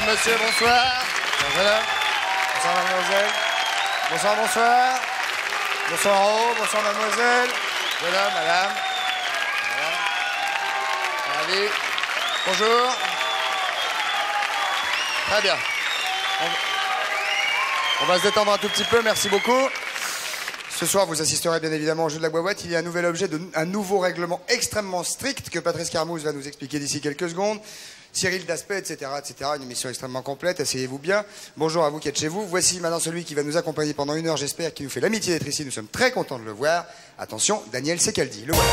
monsieur, bonsoir. Bonsoir, bonsoir mademoiselle. Bonsoir, bonsoir. Bonsoir en haut, bonsoir mademoiselle. Jeune homme, madame. Ravi. Bonjour. Très bien. On va se détendre un tout petit peu, merci beaucoup. Ce soir, vous assisterez bien évidemment au jeu de la boîte. Il y a un nouvel objet, un nouveau règlement extrêmement strict que Patrice Carmouze va nous expliquer d'ici quelques secondes. Cyril Daspet, etc., etc. Une émission extrêmement complète, asseyez-vous bien. Bonjour à vous qui êtes chez vous. Voici maintenant celui qui va nous accompagner pendant 1 heure, j'espère, qui nous fait l'amitié d'être ici. Nous sommes très contents de le voir. Attention, Daniel Secaldi, le voilà.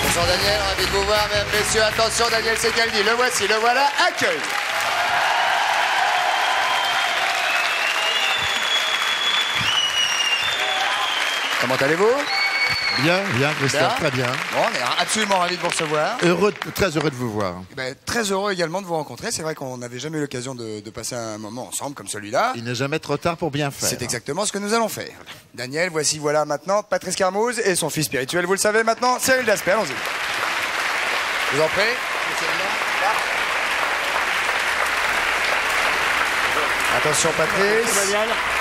Bonjour Daniel, ravi de vous voir, mesdames, messieurs. Attention, Daniel Secaldi, le voici, le voilà, accueil. Comment allez-vous? Bien, bien, Christophe, très bien. Bon, on est absolument ravis de vous recevoir. Très heureux de vous voir. Très heureux également de vous rencontrer. C'est vrai qu'on n'avait jamais eu l'occasion de passer un moment ensemble comme celui-là. Il n'est jamais trop tard pour bien faire. C'est exactement ce que nous allons faire. Daniel, voici, voilà maintenant Patrice Carmouze et son fils spirituel, vous le savez maintenant, Cyril Daspet. Allons-y. Je vous en prie. Attention Patrice.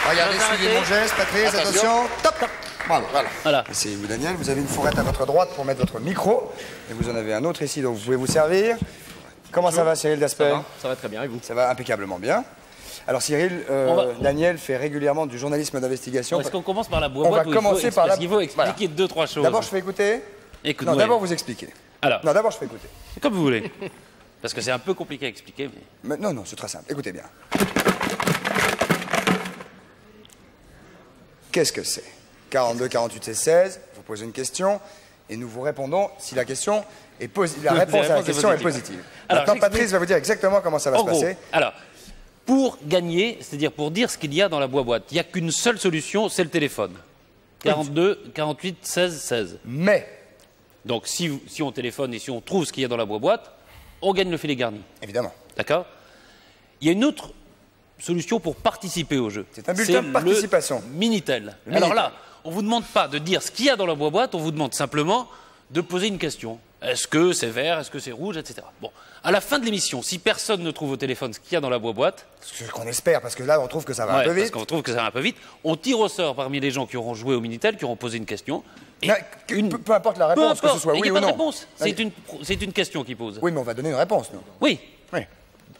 Regardez, suivez mon geste, Patrice, attention. Top. Voilà. C'est vous Daniel, vous avez une fourrette à votre droite pour mettre votre micro. Et vous en avez un autre ici, donc vous pouvez vous servir. Comment ça va Cyril Daspet? Ça va très bien, et vous? Ça va impeccablement bien. Alors Cyril, Daniel fait régulièrement du journalisme d'investigation. Est-ce qu'on commence par la boîte? On va commencer par la... Parce qu'il faut expliquer 2-3 choses. D'abord je fais écouter. Écoute-moi. Non, d'abord vous expliquez. Alors. Non, d'abord je fais écouter. Comme vous voulez. Parce que c'est un peu compliqué à expliquer. Mais non, c'est très simple. Écoutez bien. Qu'est-ce que c'est? 42, 48, c'est 16. Vous posez une question et nous vous répondons si la question est la réponse à la question est positive. Alors, maintenant, Patrice va vous dire exactement comment ça va se passer. Alors, pour gagner, c'est-à-dire pour dire ce qu'il y a dans la boîte, il n'y a qu'une seule solution, c'est le téléphone. 42, 48, 16, 16. Mais. Donc, si on téléphone et si on trouve ce qu'il y a dans la boîte, on gagne le filet garni. Évidemment. D'accord? Il y a une autre solution pour participer au jeu. C'est un bulletin de participation. Minitel. Alors là, on ne vous demande pas de dire ce qu'il y a dans la boîte, on vous demande simplement de poser une question. Est-ce que c'est vert, est-ce que c'est rouge, etc. Bon, à la fin de l'émission, si personne ne trouve au téléphone ce qu'il y a dans la boîte... Ce qu'on espère, parce que là, on trouve que ça va un peu vite. Parce qu'on trouve que ça va un peu vite. On tire au sort parmi les gens qui auront joué au Minitel, qui auront posé une question. Et peu importe la réponse, que ce soit oui ou non. Il n'y a pas de réponse. C'est une question qui pose. Oui, mais on va donner une réponse, nous. Oui.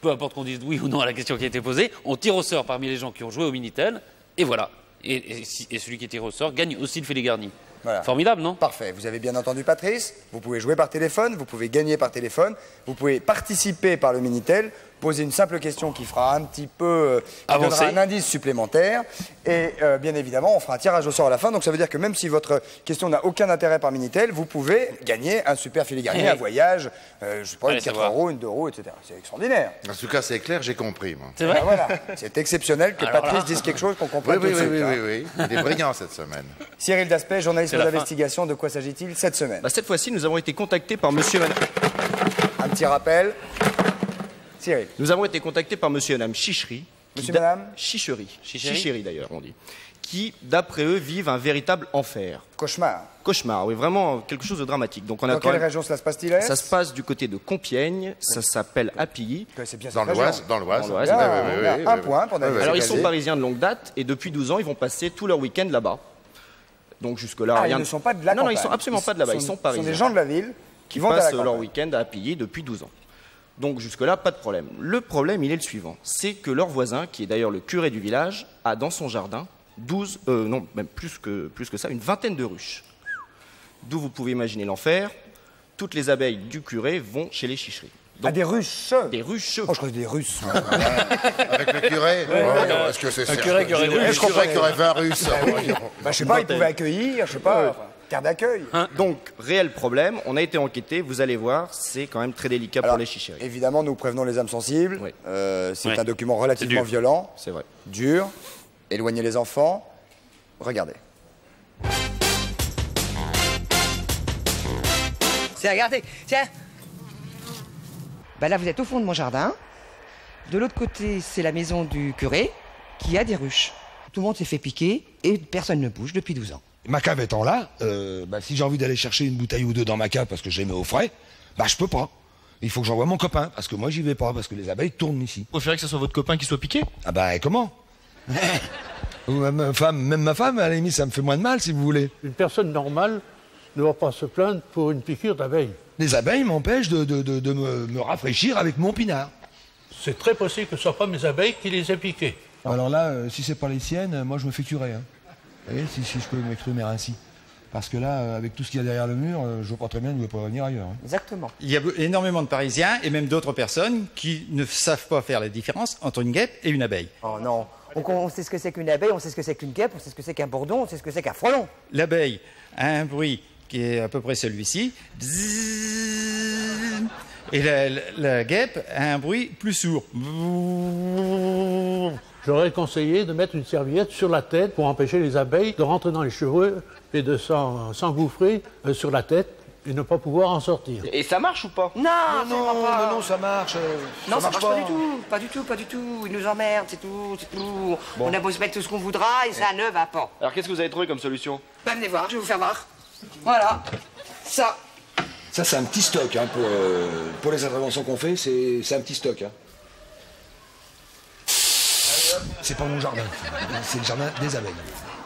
Peu importe qu'on dise oui ou non à la question qui a été posée, on tire au sort parmi les gens qui ont joué au Minitel, et voilà. Et celui qui tire au sort gagne aussi le filet garni. Voilà. Formidable, non? Parfait. Vous avez bien entendu Patrice. Vous pouvez jouer par téléphone, vous pouvez gagner par téléphone, vous pouvez participer par le Minitel, poser une simple question qui fera un petit peu... qui donnera un indice supplémentaire. Et bien évidemment, on fera un tirage au sort à la fin. Donc ça veut dire que même si votre question n'a aucun intérêt par Minitel, vous pouvez gagner un super filet garni, un voyage, je sais pas, une 4 euros, une 2 euros, etc. C'est extraordinaire. En tout cas, c'est clair, j'ai compris, moi. C'est vrai? Voilà. C'est exceptionnel que Patrice dise quelque chose qu'on comprenne tout de suite. Oui. Il est brillant cette semaine. Cyril Daspet, journaliste d'investigation, de quoi s'agit-il cette semaine? Cette fois-ci, nous avons été contactés par monsieur... Un petit rappel. Cyril. Nous avons été contactés par monsieur et madame Chichery. Monsieur et madame Chichery. Chichery d'ailleurs, on dit. Qui, d'après eux, vivent un véritable enfer. Cauchemar. Cauchemar, oui, vraiment quelque chose de dramatique. Donc on a dans quelle région cela se passe-t-il? Ça se passe du côté de Compiègne, ça s'appelle Appilly. Dans l'Oise. Un point pour Daniel. Alors ils sont parisiens de longue date et depuis 12 ans, ils vont passer tout leur week-end là-bas. Donc jusque-là, rien. Ils ne sont pas de la campagne. Non, ils sont absolument pas de là-bas, ils sont parisiens. Ce sont des gens de la ville qui passent leur week-end à Appilly depuis 12 ans. Donc jusque-là, pas de problème. Le problème, il est le suivant. C'est que leur voisin, qui est d'ailleurs le curé du village, a dans son jardin même plus que ça, une vingtaine de ruches. D'où vous pouvez imaginer l'enfer. Toutes les abeilles du curé vont chez les chicheries. Donc, des ruches? Des ruches. Oh, je crois que des Russes. Avec le curé? Est-ce que c'est un curé qui aurait des ruches? Je croyais qu'il y aurait 20 Russes. Je sais pas, ils pouvaient accueillir, je sais pas... Terre d'accueil. Donc, réel problème, on a été enquêté, vous allez voir, c'est quand même très délicat pour les chicheries. Évidemment, nous prévenons les âmes sensibles. Oui. C'est un document relativement violent. C'est vrai. Dur. Éloignez les enfants. Regardez. Regardez, tiens. Là, vous êtes au fond de mon jardin. De l'autre côté, c'est la maison du curé qui a des ruches. Tout le monde s'est fait piquer et personne ne bouge depuis 12 ans. Ma cave étant là, si j'ai envie d'aller chercher une bouteille ou deux dans ma cave parce que je les mets au frais, je peux pas. Il faut que j'envoie mon copain, parce que moi j'y vais pas, parce que les abeilles tournent ici. Vous préférez que ce soit votre copain qui soit piqué? Ah comment? Ou même ma femme, à la limite, ça me fait moins de mal, si vous voulez. Une personne normale ne va pas se plaindre pour une piqûre d'abeille. Les abeilles m'empêchent de me rafraîchir avec mon pinard. C'est très possible que ce ne soit pas mes abeilles qui les aient piquées. Alors là, si c'est pas les siennes, moi je me fais curer. Hein. Vous voyez, si je peux m'exprimer ainsi. Parce que là, avec tout ce qu'il y a derrière le mur, je vois pas très bien d'où il peut venir ailleurs. Hein. Exactement. Il y a énormément de Parisiens et même d'autres personnes qui ne savent pas faire la différence entre une guêpe et une abeille. Oh non. On sait ce que c'est qu'une abeille, on sait ce que c'est qu'une guêpe, on sait ce que c'est qu'un bourdon, on sait ce que c'est qu'un frelon. L'abeille a un bruit qui est à peu près celui-ci. Bzzz. Et la guêpe a un bruit plus sourd. J'aurais conseillé de mettre une serviette sur la tête pour empêcher les abeilles de rentrer dans les cheveux et de s'engouffrer sur la tête et ne pas pouvoir en sortir. Et ça marche ou pas? Non, ça marche. Non, ça marche pas du tout. Pas du tout. Ils nous emmerdent, c'est tout. Bon. On a beau se mettre tout ce qu'on voudra et ça ne va pas. Alors qu'est-ce que vous avez trouvé comme solution? Venez voir, je vais vous faire voir. Voilà. Ça. Ça, c'est un petit stock hein, pour les interventions qu'on fait, c'est un petit stock. Hein. C'est pas mon jardin, c'est le jardin des abeilles.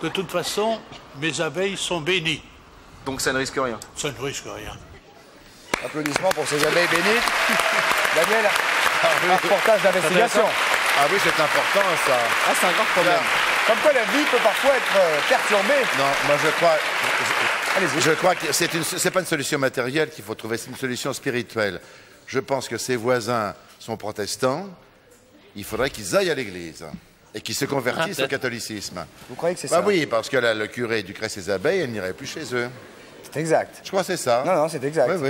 De toute façon, mes abeilles sont bénies. Donc ça ne risque rien. Ça ne risque rien. Applaudissements pour ces abeilles bénites. Daniel, un reportage d'investigation. Ah oui, c'est important ça. Ah, c'est un grave problème. Comme quoi la vie peut parfois être perturbée. Non, moi je crois que c'est pas une solution matérielle qu'il faut trouver, c'est une solution spirituelle. Je pense que ses voisins sont protestants, il faudrait qu'ils aillent à l'église et qu'ils se convertissent au catholicisme. Vous croyez que c'est ça? Oui, parce que là, le curé éduquerait ses abeilles, elles n'iraient plus chez eux. C'est exact. Je crois que c'est ça. Non, c'est exact. Oui.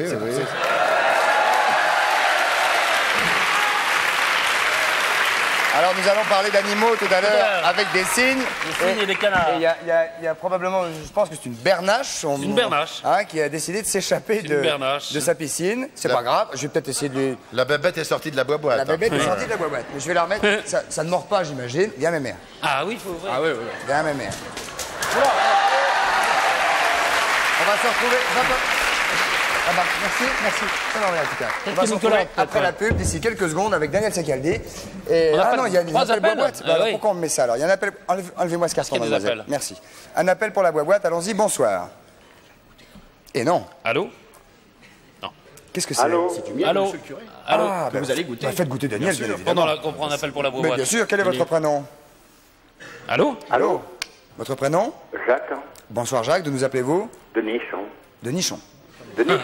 Alors nous allons parler d'animaux tout à l'heure avec des cygnes. Des cygnes et des canards. Il y a probablement, je pense que c'est une bernache. Une bernache. Qui a décidé de s'échapper de sa piscine. C'est pas grave, je vais peut-être essayer de lui... La bébête est sortie de la boîte. La bébête est sortie de la boîte. Mais je vais la remettre, ça ne mord pas j'imagine. Viens mes mères. Ah oui, il faut ouvrir. Ah oui. Viens mes mères. On va se retrouver... Ah bah, merci. Ça va en tout cas. On va se retrouver après la pub d'ici quelques secondes avec Daniel Secaldi. Et non, il y a des appels boîte. Alors pourquoi on me met ça alors? Il y a un appel. Enlevez-moi ce carton, mademoiselle. Merci. Un appel pour la boîte. Allons-y. Bonsoir. Et non. Allô? Non. Qu'est-ce que c'est? C'est du miel, Allô? monsieur le curé. Allô? Vous allez goûter. Faites goûter Daniel, bien évidemment. Pendant qu'on prend un appel pour la Mais boîte. bien sûr. Quel est votre prénom? Allô? Allô. Votre prénom? Jacques, Bonsoir Jacques. D'où nous appelez-vous? de Niçon. De Nichon. De Nice,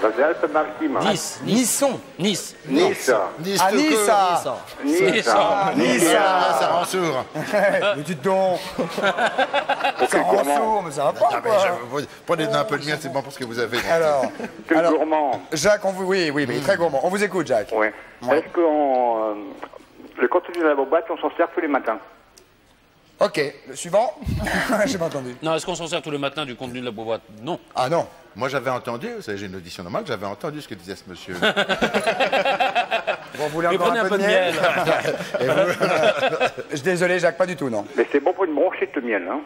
dans les Alpes-Maritimes. Nisson. Nice. Nice. Ah, Nice. Nice. Ça rend sourd. Mais dites donc. Ça rend sourd, mais ça va pas, quoi. Prenez un peu de miel, c'est bon pour ce que vous avez. Alors, Quel gourmand. Jacques, oui, mais très gourmand. On vous écoute, Jacques. Oui. Est-ce que le contenu de la boîte, on s'en sert tous les matins? Ok, le suivant. J'ai pas entendu. Non, est-ce qu'on s'en sert tous les matins du contenu de la boîte? Non. Ah non. Moi j'avais entendu, vous savez, j'ai une audition normale, j'avais entendu ce que disait ce monsieur. Bon, vous voulez Mais encore prenez un peu de miel. Je suis désolé, Jacques, pas du tout, non. Mais c'est bon pour une brochette de miel, hein?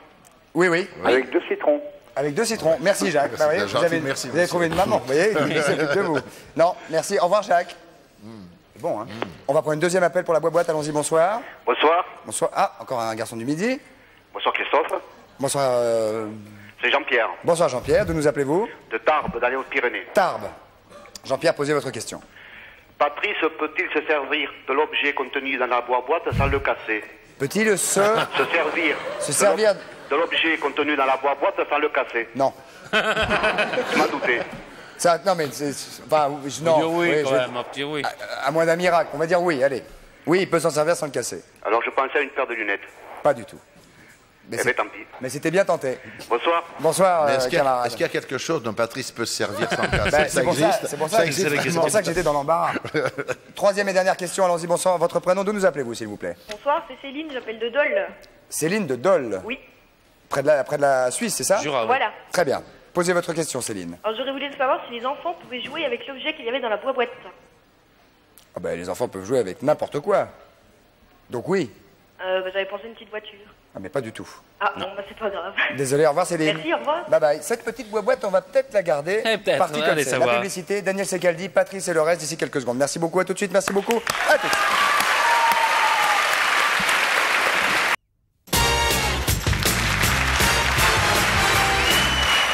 Oui. Avec 2 citrons. Avec 2 citrons. Merci, Jacques. Merci, Bah, c'est gentil, merci, vous avez trouvé une maman, vous voyez, il s'occupe de vous. Non, merci. Au revoir, Jacques. Bon, hein. On va prendre un deuxième appel pour la boîte. Allons-y, bonsoir. Bonsoir. Bonsoir. Ah, encore un garçon du midi. Bonsoir Christophe. Bonsoir. C'est Jean-Pierre, Bonsoir, Jean-Pierre. D'où nous appelez-vous? de Tarbes, dans les Hautes-Pyrénées. Tarbes. Jean-Pierre, posez votre question. Patrice peut-il se servir de l'objet contenu dans la boîte sans le casser? Peut-il Se servir de l'objet contenu dans la boîte sans le casser? Non. Tu m'as douté. Ça, non, mais enfin, non. Dire oui, Oui, quand je- même, un petit oui. À moins d'un miracle. On va dire oui, allez. Oui, il peut s'en servir sans le casser. Alors je pensais à une paire de lunettes. Pas du tout. Mais Eh bien tant pis. mais c'était bien tenté. Bonsoir. Bonsoir, Mais est-ce qu'il y, camarade. a quelque chose dont Patrice peut se servir sans casser? Ben, Ça existe. c'est pour ça existe c'est vraiment. pour ça que j'étais dans l'embarras. Troisième et dernière question, allons-y, bonsoir. Votre prénom, d'où nous appelez-vous, s'il vous plaît? Bonsoir, c'est Céline, j'appelle de Dole. Céline de Dole. Oui, Près de la Suisse, c'est ça? Jura, oui. voilà. Très bien. Posez votre question, Céline. Alors j'aurais voulu savoir si les enfants pouvaient jouer avec l'objet qu'il y avait dans la boîte. Ah ben, les enfants peuvent jouer avec n'importe quoi. Donc oui. J'avais pensé à une petite voiture. Ah, mais pas du tout. Ah bon, bah c'est pas grave. Désolé, au revoir Céline. Merci, au revoir. Bye bye. Cette petite boîte, on va peut-être la garder. Peut-être, Parti on va comme aller c'est. La savoir. publicité, Daniel Secaldi, Patrice et le reste d'ici quelques secondes. Merci beaucoup, à tout de suite, merci beaucoup. À tout de suite.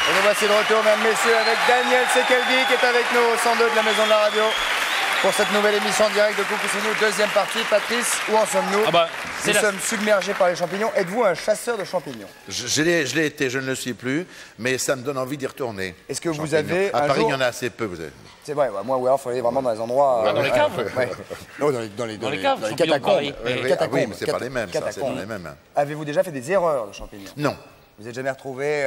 Et nous voici de retour, mesdames, messieurs, avec Daniel Secaldi qui est avec nous au 102 de la Maison de la Radio. Pour cette nouvelle émission en direct de Coucou c'est nous, deuxième partie. Patrice, où en sommes-nous? Nous sommes submergés par les champignons. Êtes-vous un chasseur de champignons? Je l'ai été, je ne le suis plus, mais ça me donne envie d'y retourner. Est-ce que vous avez À un Paris, jour... il y en a assez peu, vous avez. C'est vrai, moi, ou alors il faut aller vraiment dans les endroits... Dans les caves ouais. Non, dans les caves, champignons de catacombes. Paris. Oui, mais c'est pas les mêmes, ça, c'est pas les mêmes. Avez-vous déjà fait des erreurs de champignons? Non. Vous n'êtes jamais retrouvé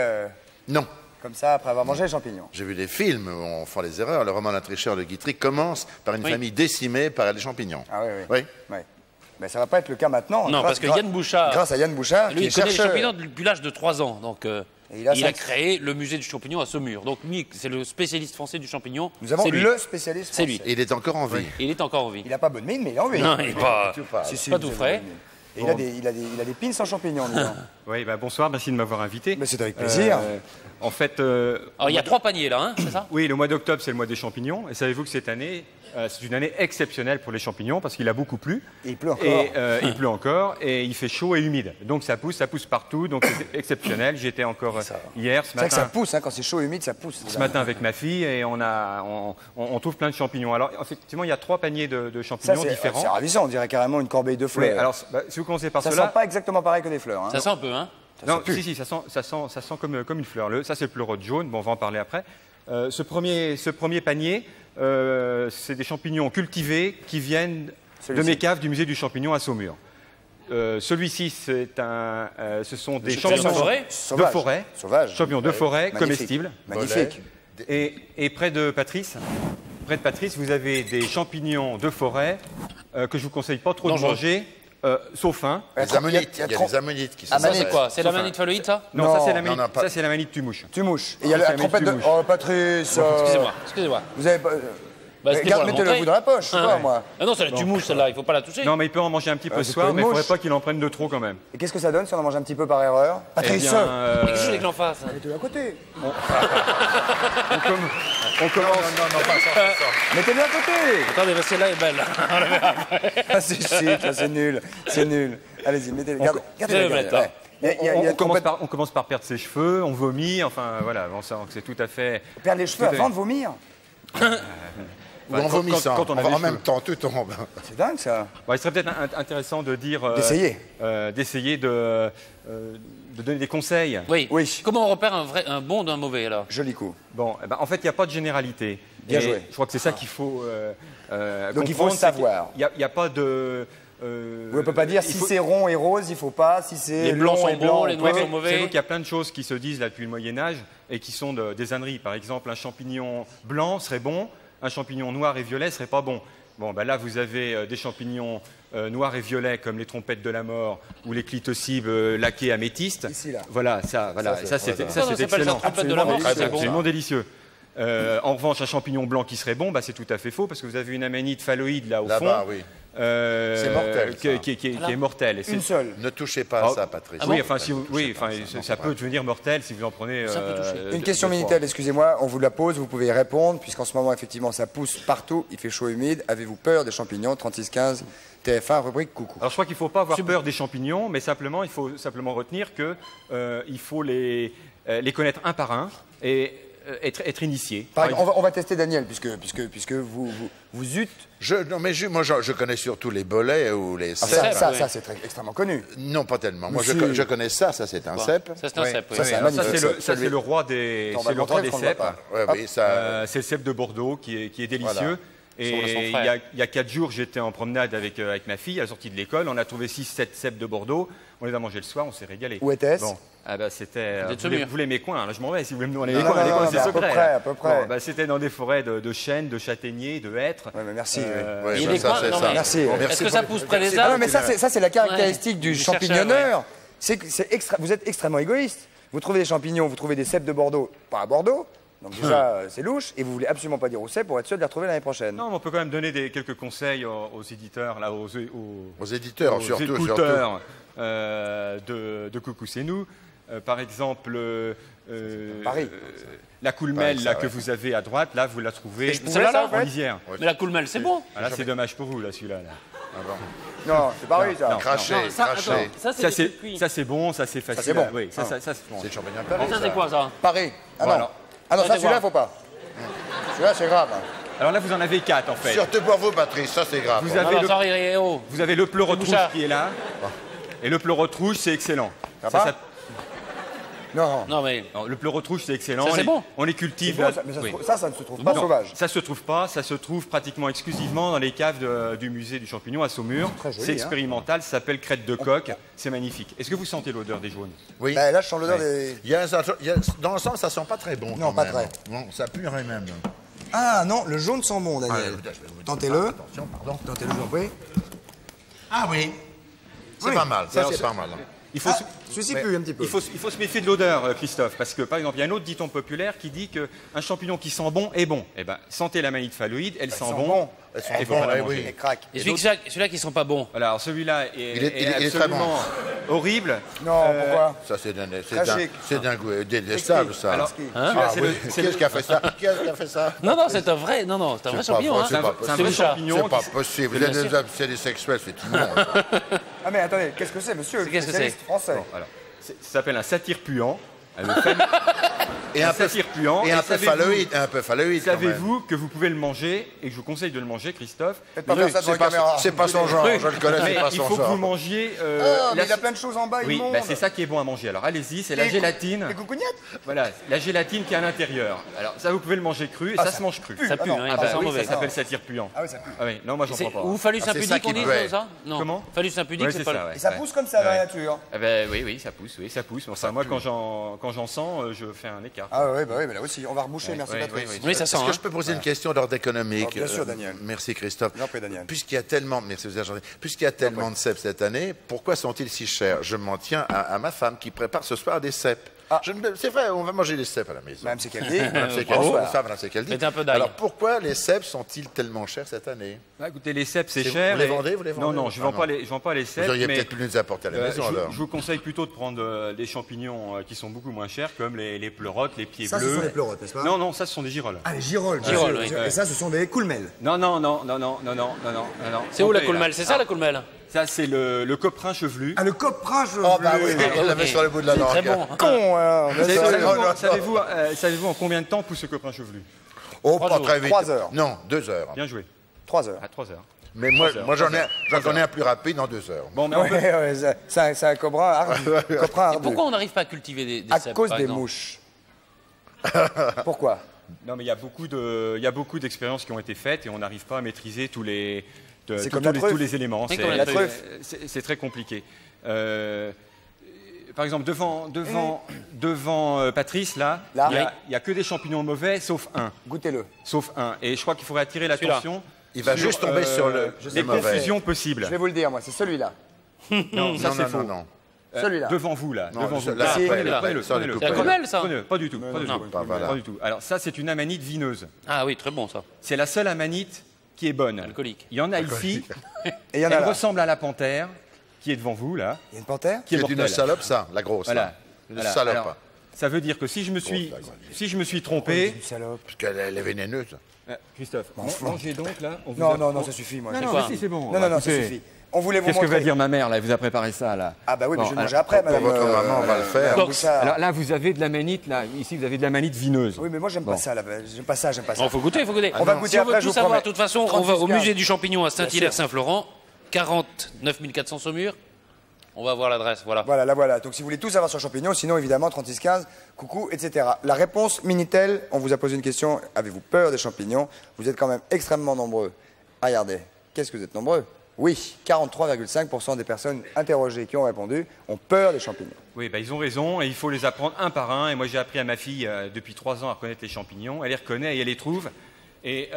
Non. comme ça après avoir mangé les champignons? J'ai vu des films où on fait les erreurs. Le roman La tricheur de Guitry commence par une famille décimée par les champignons. Ah oui. Mais ça va pas être le cas maintenant. Non, parce que Yann Bouchard... Grâce à Yann Bouchard, lui, il connaît les champignons depuis l'âge de 3 ans. Donc, il a créé le musée du champignon à Saumur. Donc lui, c'est le spécialiste français du champignon. Nous avons le spécialiste français. C'est lui. Et il est encore en vie. Oui. Il est encore en vie. Il n'a pas bonne mine, mais il est en vie. Non, il n'est pas, pas tout frais. Et il a des pins sans champignons, disons. Oui, bonsoir, merci de m'avoir invité. Mais c'est avec plaisir. En fait... Alors, il y a 3 paniers là, hein, c'est ça? Oui, le mois d'octobre, c'est le mois des champignons. Et savez-vous que cette année, c'est une année exceptionnelle pour les champignons parce qu'il a beaucoup plu. Et il pleut encore. Et il pleut encore et il fait chaud et humide. Donc ça pousse partout. Donc c'est exceptionnel. J'y étais encore hier, ce matin. C'est vrai que ça pousse, hein, quand c'est chaud et humide, ça pousse. Ce matin avec ma fille et on trouve plein de champignons. Alors effectivement, il y a 3 paniers de champignons différents. C'est ravissant, on dirait carrément une corbeille de fleurs. Oui, alors si vous commencez par ça cela... sent pas exactement pareil que des fleurs. Hein. Ça sent un peu, hein? Non, si, ça sent comme une fleur. Ça, c'est le pleurote jaune. Bon, on va en parler après. Ce premier panier, c'est des champignons cultivés qui viennent de mes caves du musée du champignon à Saumur. Celui-ci, ce sont des champignons de forêt, champignons de forêt comestibles. Magnifique. Et près de Patrice, vous avez des champignons de forêt que je vous conseille pas trop de manger. Sauf un. Les ammonites, il y a des ammonites qui sont... Ça, c'est quoi? C'est l'amanite phalloïde, ça? Non, ça, c'est l'amanite tumouche. Tumouche. Et il y a la trompette de... Oh, Patrice... Excusez-moi. Vous avez... Mettez-le-vous dans la poche, je sais pas, moi. Ah non, c'est la tumouche, celle-là, il ne faut pas la toucher. Non, mais il peut en manger un petit peu ce soir, mais il ne faudrait pas qu'il en prenne de trop quand même. Et qu'est-ce que ça donne si on en mange un petit peu par erreur? Patrice! Qu'est-ce que je voulais que l'en fasse? Mettez-le à côté. On commence. Non, pas ça. Mettez-le à côté. Attendez, celle-là est belle. On la verra après. Ah, c'est chic, là, c'est nul. C'est nul. Allez-y, mettez-le. On commence par perdre ses cheveux, on vomit, enfin voilà, on sent que c'est tout à fait... Perdre les cheveux avant de vomir? Ou en vomissant, en même temps, tout tombe. C'est dingue, ça. Il serait peut-être intéressant de dire... D'essayer de donner des conseils. Oui. Comment on repère un bon d'un mauvais, alors? Joli coup. Bon, en fait, il n'y a pas de généralité. Bien joué. Je crois que c'est ça qu'il faut donc il faut savoir. Il n'y a pas de... on ne peut pas dire si c'est rond et rose, il ne faut pas. Si c'est les blancs sont bons, les noirs sont C'est mauvais. vrai qu'il y a plein de choses qui se disent là depuis le Moyen-Âge et qui sont des âneries. Par exemple, un champignon blanc serait bon, un champignon noir et violet serait pas bon. Bon, là, vous avez des champignons noirs et violets comme les trompettes de la mort ou les clitocibes laqués améthystes. Ici, là. Voilà, ça c'est excellent. C'est absolument délicieux. En revanche, un champignon blanc qui serait bon, c'est tout à fait faux parce que vous avez une amanite phalloïde là au fond. Là-bas, oui. C'est mortel, qui est mortel. Une seule. Ne touchez pas à ça, Patrice. Ça peut devenir mortel si vous en prenez. Une question Minitel, excusez-moi, on vous la pose, vous pouvez y répondre, puisqu'en ce moment, effectivement, ça pousse partout, il fait chaud et humide. Avez-vous peur des champignons? 3615, TF1, rubrique coucou. Alors je crois qu'il ne faut pas avoir peur des champignons, mais simplement, il faut simplement retenir que il faut les connaître un par un et être initié. On va tester Daniel, puisque vous eûtes... Moi, je connais surtout les bolets ou les cèpes. Ça, c'est extrêmement connu. Non, pas tellement. Moi, je connais ça c'est un cèpe. Ça, c'est un cèpe, Ça, c'est le roi des cèpes. C'est le cèpe de Bordeaux qui est délicieux. Et il y a 4 jours, j'étais en promenade avec ma fille à la sortie de l'école. On a trouvé 6-7 cèpes de Bordeaux. On les a mangés le soir, on s'est régalé. Où était-ce? C'était... Vous voulez mes coins, là je m'en vais si vous voulez me demander les coins. Les coins, c'est secret. À peu près. C'était dans des forêts de chênes, de châtaigniers, de hêtres. Merci. Merci. Est-ce que ça pousse près des arbres? Mais ça, c'est la caractéristique du champignonneur. Vous êtes extrêmement égoïste. Vous trouvez des champignons, vous trouvez des cèpes de Bordeaux, pas à Bordeaux. Donc déjà, c'est louche, et vous voulez absolument pas dire où c'est pour être sûr de les retrouver l'année prochaine. Non, mais on peut quand même donner quelques conseils aux éditeurs, là, aux éditeurs, surtout. Écouteurs, de Coucou, c'est nous. Par exemple, Paris. La Coolmel Paris, là, ça, que ouais. vous avez à droite, là, vous la trouvez Celle-là, en lisière. Mais la Coolmel, c'est bon. Ah, là, c'est dommage pour vous, là, celui-là. Là. Non, c'est Paris, ça. Non, Craché, Non, ça, craché. attends, ça, c'est des cuits. Ça, c'est bon, ça, c'est facile. c'est bon. Oui, ça, c'est bon. C'est le champagne à Paris. Ça, c'est quoi, ça? Paris. Ah non. Voilà. Ah non, Ça, ça, c'est celui-là, quoi faut pas. Celui-là, c'est grave. Alors là, vous en avez 4, en fait. Surtout pour vous, Patrice, ça c'est grave. Vous Ah avez non, le- sorry, Réo. Vous avez le pleurote rouge Bouchard. qui est là. Et le pleurote rouge, c'est excellent. va Non. Non, mais. Non, le pleurote rouge, c'est excellent. Ça, c'est bon. On les cultive. C'est bon, ça, mais Oui. ça ne se trouve pas Non, sauvage. ça se trouve pas, ça se trouve pratiquement exclusivement dans les caves du musée du champignon à Saumur. Très joli, C'est hein. expérimental, ça s'appelle crête de coq, c'est magnifique. Est-ce que vous sentez l'odeur des jaunes? Oui. Bah, là, je sens l'odeur des... Dans l'ensemble, ça sent pas très bon. Non, quand pas même. très. Non, ça puerait même. Ah non, le jaune sent bon, Daniel. Ah, je vais vous dire. Tentez-le. Attention, pardon. Tentez-le, je vous en prie. Ah oui. C'est Oui. pas mal, ça Alors, c'est pas mal. Il faut, Ah, se- celui-ci Ouais. pue un petit peu. il faut se méfier de l'odeur, Christophe, parce que par exemple, il y a un autre dicton populaire qui dit qu'un champignon qui sent bon est bon. Eh ben, sentez la manite phalloïde, elle sent sent bon. bon. Elles sont Il faut bonnes, pas la eh manger. oui. Et craque. Et celui-là qui sent pas bon. Voilà, alors celui-là est, Il est très absolument horrible. Non, pourquoi Ça c'est Tragique. d'un goût détestable ça. Alors, Hein celui-là, Ah c'est oui. le- c'est Qu'est-ce qui a fait ça? Qui a fait ça? Non, non, c'est un vrai, non, non, c'est un vrai C'est pas champignon. vrai, Hein. c'est pas c'est un possible. vrai champignon. C'est pas qui- possible. Vous Bien êtes sûr. des obsédés sexuels, c'est tout le monde. Ah mais attendez, qu'est-ce que c'est, monsieur? Qu'est-ce que Spécialiste français. Bon, alors, ça s'appelle un satyre puant. Et un peu satyre puant. et un peu savez-vous- phalloïde, un peu phalloïde. quand même. Savez-vous que vous pouvez le manger et que je vous conseille de le manger, Christophe? Faites pas faire ça devant C'est la caméra. c'est pas son genre, je le connais, Mais c'est pas il son faut que vous genre. mangiez. Oh, mais il y a plein de choses en bas, Oui, immondes. bah, c'est ça qui est bon à manger. Alors allez-y, c'est la Les gélatine. Les coucougnettes. Voilà, la gélatine qui est à l'intérieur. Alors ça, vous pouvez le manger cru et Ah, ça ça se mange cru. Ça pue, non. hein, Ah il bah sent oui, mauvais. ça s'appelle satyre puant. Ah oui, ça pue. Ah oui, non, moi j'en C'est- prends pas. Ou phallus Ah, c'est ça impudique, qui on dit plaît. ça? Non. Comment Phallus impudique, Ouais, c'est c'est pas. ça, ouais. Et ça pousse comme ça dans la nature. Ah bah, oui, ça pousse, oui, ça pousse. Enfin, moi, quand j'en sens, je fais un écart. Ah oui, bah oui, mais là aussi, on va reboucher, Ouais, merci ouais, Patrice. ouais, Oui, ça sent. Est-ce que Hein. je peux poser une question d'ordre économique? Oh, bien sûr, Daniel. Merci Christophe. J'en prie, Daniel. Puisqu'il y a tellement, merci vous avez gentil. Puisqu'il y a tellement de cèpes cette année, pourquoi sont-ils si chers? Je m'en tiens à ma femme qui prépare ce soir des cèpes. Ah. C'est vrai, on va manger des cèpes à la maison. Madame Secaldi. Madame Secaldi, bravo. ma femme, Madame Secaldi. Mettez un peu d'ail. Alors pourquoi les cèpes sont-ils tellement chers cette année? Bah, écoutez, les cèpes, c'est C'est- cher. vous les et- vendez, vous les vendez? Non, non, je Ah, vends non. pas les, je vends pas les cèpes. Vous auriez mais, peut-être pu nous les apporter à la maison alors. je vous conseille plutôt de prendre des champignons qui sont beaucoup moins chers, comme les pleurotes, les pieds Ça, ce bleus. sont les pleurotes, n'est-ce pas? Non, non, ça, ce sont des girolles. Ah, les girolles. bien Girolles, sûr. oui. Et ça, ce sont des coolmel. Non, non, non, non, non, non, non, non, non, non. C'est où la Trompez, Coolmel? là. C'est ça la Coolmel? Ça, c'est le coprin chevelu. Ah, le coprin, je Oh bah oui, veux. on l'avait sur le bout de la C'est langue. très bon. Con, hein. Savez-vous en combien de temps pousse ce coprin chevelu? Oh, 3 pas jours. très vite. 3 heures. Non, 2 heures. Bien joué. 3 heures. À 3 heures. Mais moi, 3 heures, moi j'en 3 heures. connais un plus rapide en 2 heures. Bon, mais on Ouais, peut... ouais, c'est un coprin ardu. Coprin Et ardu. pourquoi on n'arrive pas à cultiver des À cèpes, cause par des exemple mouches. Pourquoi? Non, mais il y a beaucoup d'expériences qui ont été faites et on n'arrive pas à maîtriser tous les comme la truffe. tous les éléments. C'est comme la truffe. C'est très compliqué. Par exemple, devant Patrice, là, Là. il n'y a que des champignons mauvais, sauf un. Goûtez-le. Sauf un. Et je crois qu'il faudrait attirer l'attention. Il va juste tomber sur les mauvais. confusions possibles. Je vais vous le dire, moi, c'est celui-là. Non, ça Non, c'est non, faux. non, non. Celui-là. Devant vous, là. Non, Devant vous. là, c'est Prenez-le, là. prenez-le, Ça, on est prenez-le. tout C'est la près. Coolmel, ça? Prenez-le. Pas du tout. Pas du non. tout. Bah, voilà. Pas du tout. Alors ça, c'est une amanite vineuse. Ah oui, très bon ça. C'est la seule amanite qui est bonne. Alcoolique. Il y en a ici. Et il y en a Elle là. ressemble à la panthère qui est devant vous, là. Il y a une panthère? Qui est C'est une mortelle. salope, ça, la grosse. Voilà. là. Une Voilà. salope. Alors, ça veut dire que si je me suis trompé, Une salope. Parce qu'elle est vénéneuse. Christophe, mangez donc là. On vous Non, a- non, non, ça suffit, moi. Non, Ça non, quoi mais si, c'est bon. Non, non, non, ça Écoutez, suffit. On voulait vous Qu'est-ce que montrer. va dire ma mère là Elle vous a préparé ça là. Ah bah oui, mais Bon, je vais le manger alors- après, madame. votre maman va le faire. madame Bouchard. Alors là, vous avez de l'amanite là. Ici, vous avez de l'amanite vineuse. Oui, mais moi, j'aime Bon. pas ça, là. J'aime pas ça, j'aime pas ça. Il faut goûter, il faut goûter. On va goûter si on après, veut je tout vous savoir, promets. de toute façon, on va au 36 musée du champignon à sûr. Saint-Hilaire-Saint-Florent, 49 400 Saumur. On va voir l'adresse, voilà. Voilà, là voilà. Donc si vous voulez tout savoir sur champignons, sinon évidemment 3615, coucou, etc. La réponse Minitel, on vous a posé une question, avez-vous peur des champignons? Vous êtes quand même extrêmement nombreux. Regardez, qu'est-ce que vous êtes nombreux? Oui, 43,5% des personnes interrogées qui ont répondu ont peur des champignons. Oui, bah, ils ont raison et il faut les apprendre un par un. Et moi, j'ai appris à ma fille depuis 3 ans à reconnaître les champignons. Elle les reconnaît et elle les trouve. Et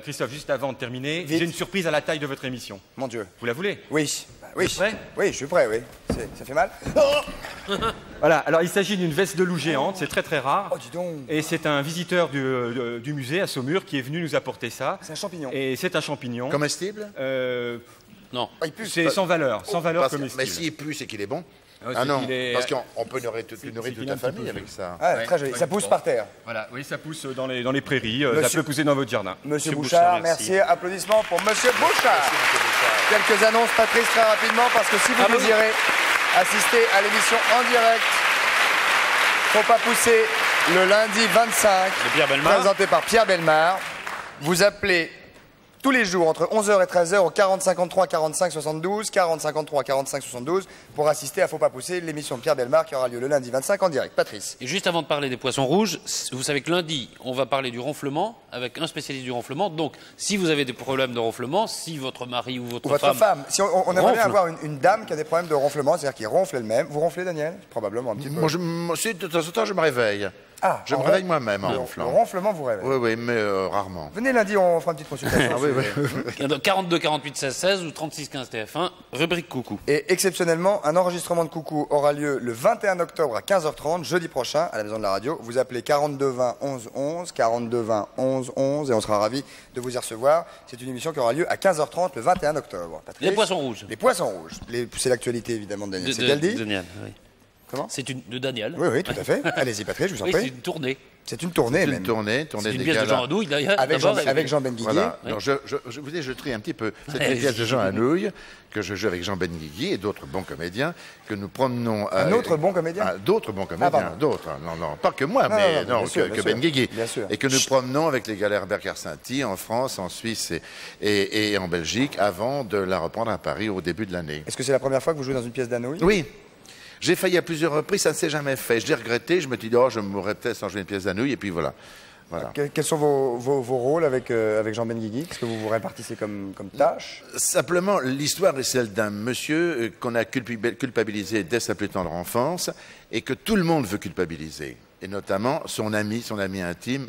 Christophe, juste avant de terminer, Vite. j'ai une surprise à la taille de votre émission. Mon Dieu. Vous la voulez? Oui, bah, oui. Prêt Oui, je suis prêt, oui. Ça fait mal? Voilà, alors il s'agit d'une veste de loup géante, c'est très très rare. Oh, dis donc. Et c'est un visiteur du musée à Saumur qui est venu nous apporter ça. C'est un champignon. Et c'est un champignon. Comestible? Non. Ah, il pue. C'est sans valeur comestible. Mais s'il pue, c'est qu'il est bon. Ah, Ah non, qu'il est- parce qu'on peut nourrir toute ta famille avec ça. Ah, très joli. Ça pousse par terre. Voilà, oui, ça pousse dans les prairies, ça peut pousser dans votre jardin. Monsieur Bouchard, merci. Applaudissements pour Monsieur Bouchard. Quelques annonces, Patrice, très rapidement, parce que si vous désirez assister à l'émission en direct, Faut pas pousser, le lundi 25, présenté par Pierre Bellemare, vous appelez tous les jours entre 11h et 13h au 40 53 45 72, 40 53 45 72 pour assister à Faut pas pousser, l'émission de Pierre Bellemare qui aura lieu le lundi 25 en direct. Patrice. Et juste avant de parler des poissons rouges, vous savez que lundi, on va parler du ronflement avec un spécialiste du ronflement. Donc, si vous avez des problèmes de ronflement, si votre mari ou votre femme... Si on aimerait bien avoir une dame qui a des problèmes de ronflement, c'est-à-dire qui ronfle elle-même. Vous ronflez, Daniel? Probablement un petit peu. Moi, de temps en temps, je me réveille. Ah, je me réveille moi-même en ronflant. Le ronflement vous réveille? Oui, mais rarement. Venez lundi, on fera une petite consultation. Ah, oui. 42 48 16 16 ou 36 15 TF1, rubrique coucou. Et exceptionnellement, un enregistrement de coucou aura lieu le 21 octobre à 15h30, jeudi prochain, à la Maison de la Radio. Vous appelez 42 20 11 11, 42 20 11 11, et on sera ravis de vous y recevoir. C'est une émission qui aura lieu à 15h30 le 21 octobre. Patrice, Les poissons rouges. Les poissons rouges. C'est l'actualité, évidemment, de Daniel. C'est Galdi. Daniel, oui. Comment? C'est de Daniel. Oui, oui, tout à fait. Allez-y, Patrice, je vous en prie. Oui, c'est une tournée. C'est une tournée, même. Une tournée C'est une des pièce de galas. Jean Anouilh, d'ailleurs. Avec Jean Benguigui. Voilà. Oui. Alors, je vous dis, je trie un petit peu. C'est Allez-y. une pièce de Jean Anouilh que je joue avec Jean Benguigui et d'autres bons comédiens que nous promenons. Un autre bon comédien? D'autres bons comédiens. pardon. D'autres. Non, pas que moi, Non, mais non, bien sûr, que bien sûr. Benguigui. Bien sûr. Et que nous promenons avec les Galères Berger-Sainty en France, en Suisse et en Belgique avant de la reprendre à Paris au début de l'année. Est-ce que c'est la première fois que vous jouez dans une pièce d'Anouilh? Oui. J'ai failli à plusieurs reprises, ça ne s'est jamais fait. Je l'ai regretté, je me suis dit, oh, je mourrais peut-être sans jouer une pièce d'Anouilh, et puis voilà. Quels sont vos rôles avec Jean Benguigui? Qu'est-ce que vous vous répartissez comme tâches? Simplement, l'histoire est celle d'un monsieur qu'on a culpabilisé dès sa plus tendre enfance et que tout le monde veut culpabiliser. Et notamment son ami intime,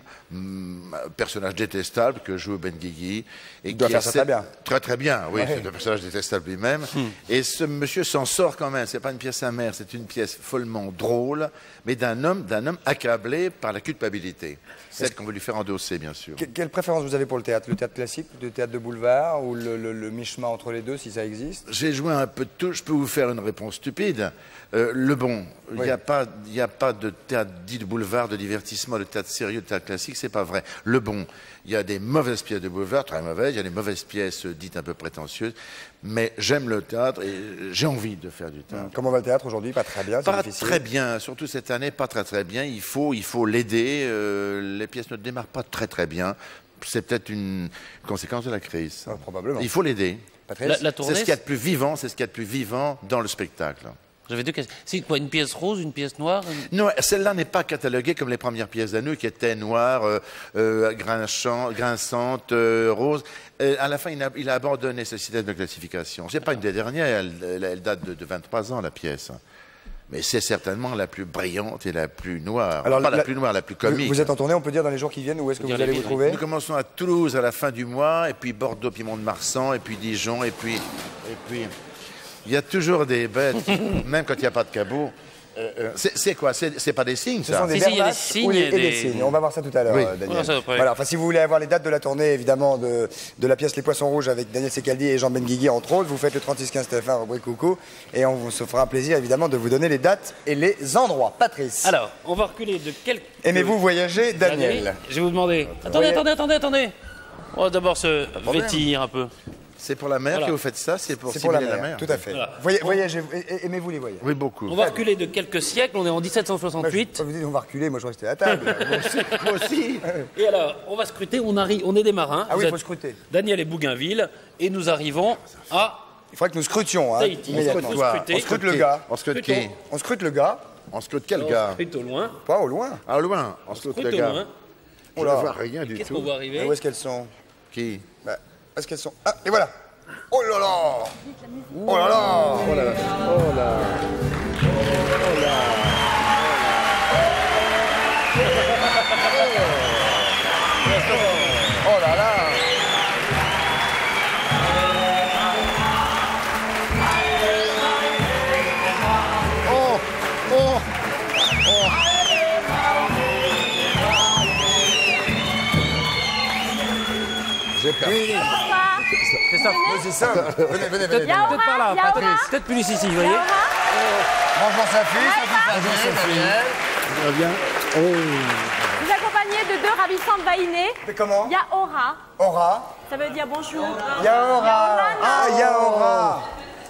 personnage détestable que joue Benguigui. Et Il doit faire ça très bien. Très très bien, oui, Ouais. c'est un personnage détestable lui-même. Et ce monsieur s'en sort quand même. C'est pas une pièce amère, c'est une pièce follement drôle, mais d'un homme accablé par la culpabilité. Celle qu'on veut lui faire endosser, bien sûr. Quelle préférence vous avez pour le théâtre? Le théâtre classique, le théâtre de boulevard ou le mi-chemin entre les deux, si ça existe? J'ai joué un peu de tout. Je peux vous faire une réponse stupide. Le bon, il n'y a pas de théâtre dit de boulevard, de divertissement, de théâtre sérieux, de théâtre classique, c'est pas vrai. Le bon, il y a des mauvaises pièces de boulevard, très mauvaises, il y a des mauvaises pièces dites un peu prétentieuses, mais j'aime le théâtre et j'ai envie de faire du théâtre. Comment va le théâtre aujourd'hui? Pas très bien, c'est Pas difficile. très bien, surtout cette année, pas très très bien. Il faut l'aider. Les pièces ne démarrent pas très très bien. C'est peut-être une conséquence de la crise. Probablement. Il faut l'aider. Patrice? La tournée, C'est ce qu'il y a de plus vivant, c'est ce qu'il y a de plus vivant dans le spectacle. J'avais deux questions. C'est quoi, une pièce rose, une pièce noire? Non, celle-là n'est pas cataloguée comme les premières pièces d'Anouilh qui étaient noires, grinçantes, roses. À la fin, il a abandonné ce système de classification. C'est pas une des dernières, elle date de 23 ans, la pièce. Mais c'est certainement la plus brillante et la plus noire. Alors, pas la plus noire, la plus comique. Vous êtes en tournée, on peut dire dans les jours qui viennent, où est-ce que vous allez vous trouver? Nous commençons à Toulouse à la fin du mois, et puis Bordeaux, puis Mont-de-Marsan, et puis Dijon, et puis... Il y a toujours des bêtes, même quand il n'y a pas de cabot. C'est quoi? C'est pas des signes, Ce ça? sont des bernaches ou des signes. On va voir ça tout à l'heure, Oui. Daniel. ça, après. Voilà, enfin, si vous voulez avoir les dates de la tournée, évidemment, de la pièce Les Poissons Rouges avec Daniel Secaldi et Jean Benguigui, entre autres, vous faites le 3615 TF1, rubrique coucou, et on vous se fera un plaisir, évidemment, de vous donner les dates et les endroits. Patrice. Alors, on va reculer de quelques... Aimez-vous voyager, Daniel? Je vais vous demander... Attendez. On va d'abord se vêtir un peu. C'est pour la mer Voilà. que vous faites ça? C'est pour C'est pour la simuler mer, tout à fait. Voilà. Voyagez, aimez-vous les voyages? Oui, beaucoup. On va reculer de quelques siècles, on est en 1768. Vous dites on va reculer, moi je crois que c'était à table. Moi aussi. Et alors, on va scruter, on est des marins. Ah Vous oui, il êtes faut scruter. Daniel et Bougainville, et nous arrivons à... Il faudrait que nous scrutions, hein, Tahiti. immédiatement. On scrute le gars. On scrute qui? On scrute le gars. On scrute quel On gars? scrute au loin. Pas au loin. Ah, au loin. On scrute Scrute le au gars. loin. Je ne vois rien du Qu'est-ce qu'on tout. voit arriver? Où est-ce qu'elles sont? Qui? Bah, où est-ce qu'elles sont? Ah, et voilà. Oh là là. Oh là là. Oh là là. Oh là. Oh là. Oh là là. Oh, oh, cas. Bonsoir. Christophe, C'est ça. Venez, venez, venez. Il y a Aura, peut-être par là, il y a Aura. peut-être plus ici, vous Il y voyez. a Aura. Bonjour Sophie, Daniel. Vous accompagnez de deux ravissantes vahinées. Mais comment? Il y a Aura. Aura. Ça veut dire bonjour. Il y a Aura. Ah, il y a Aura.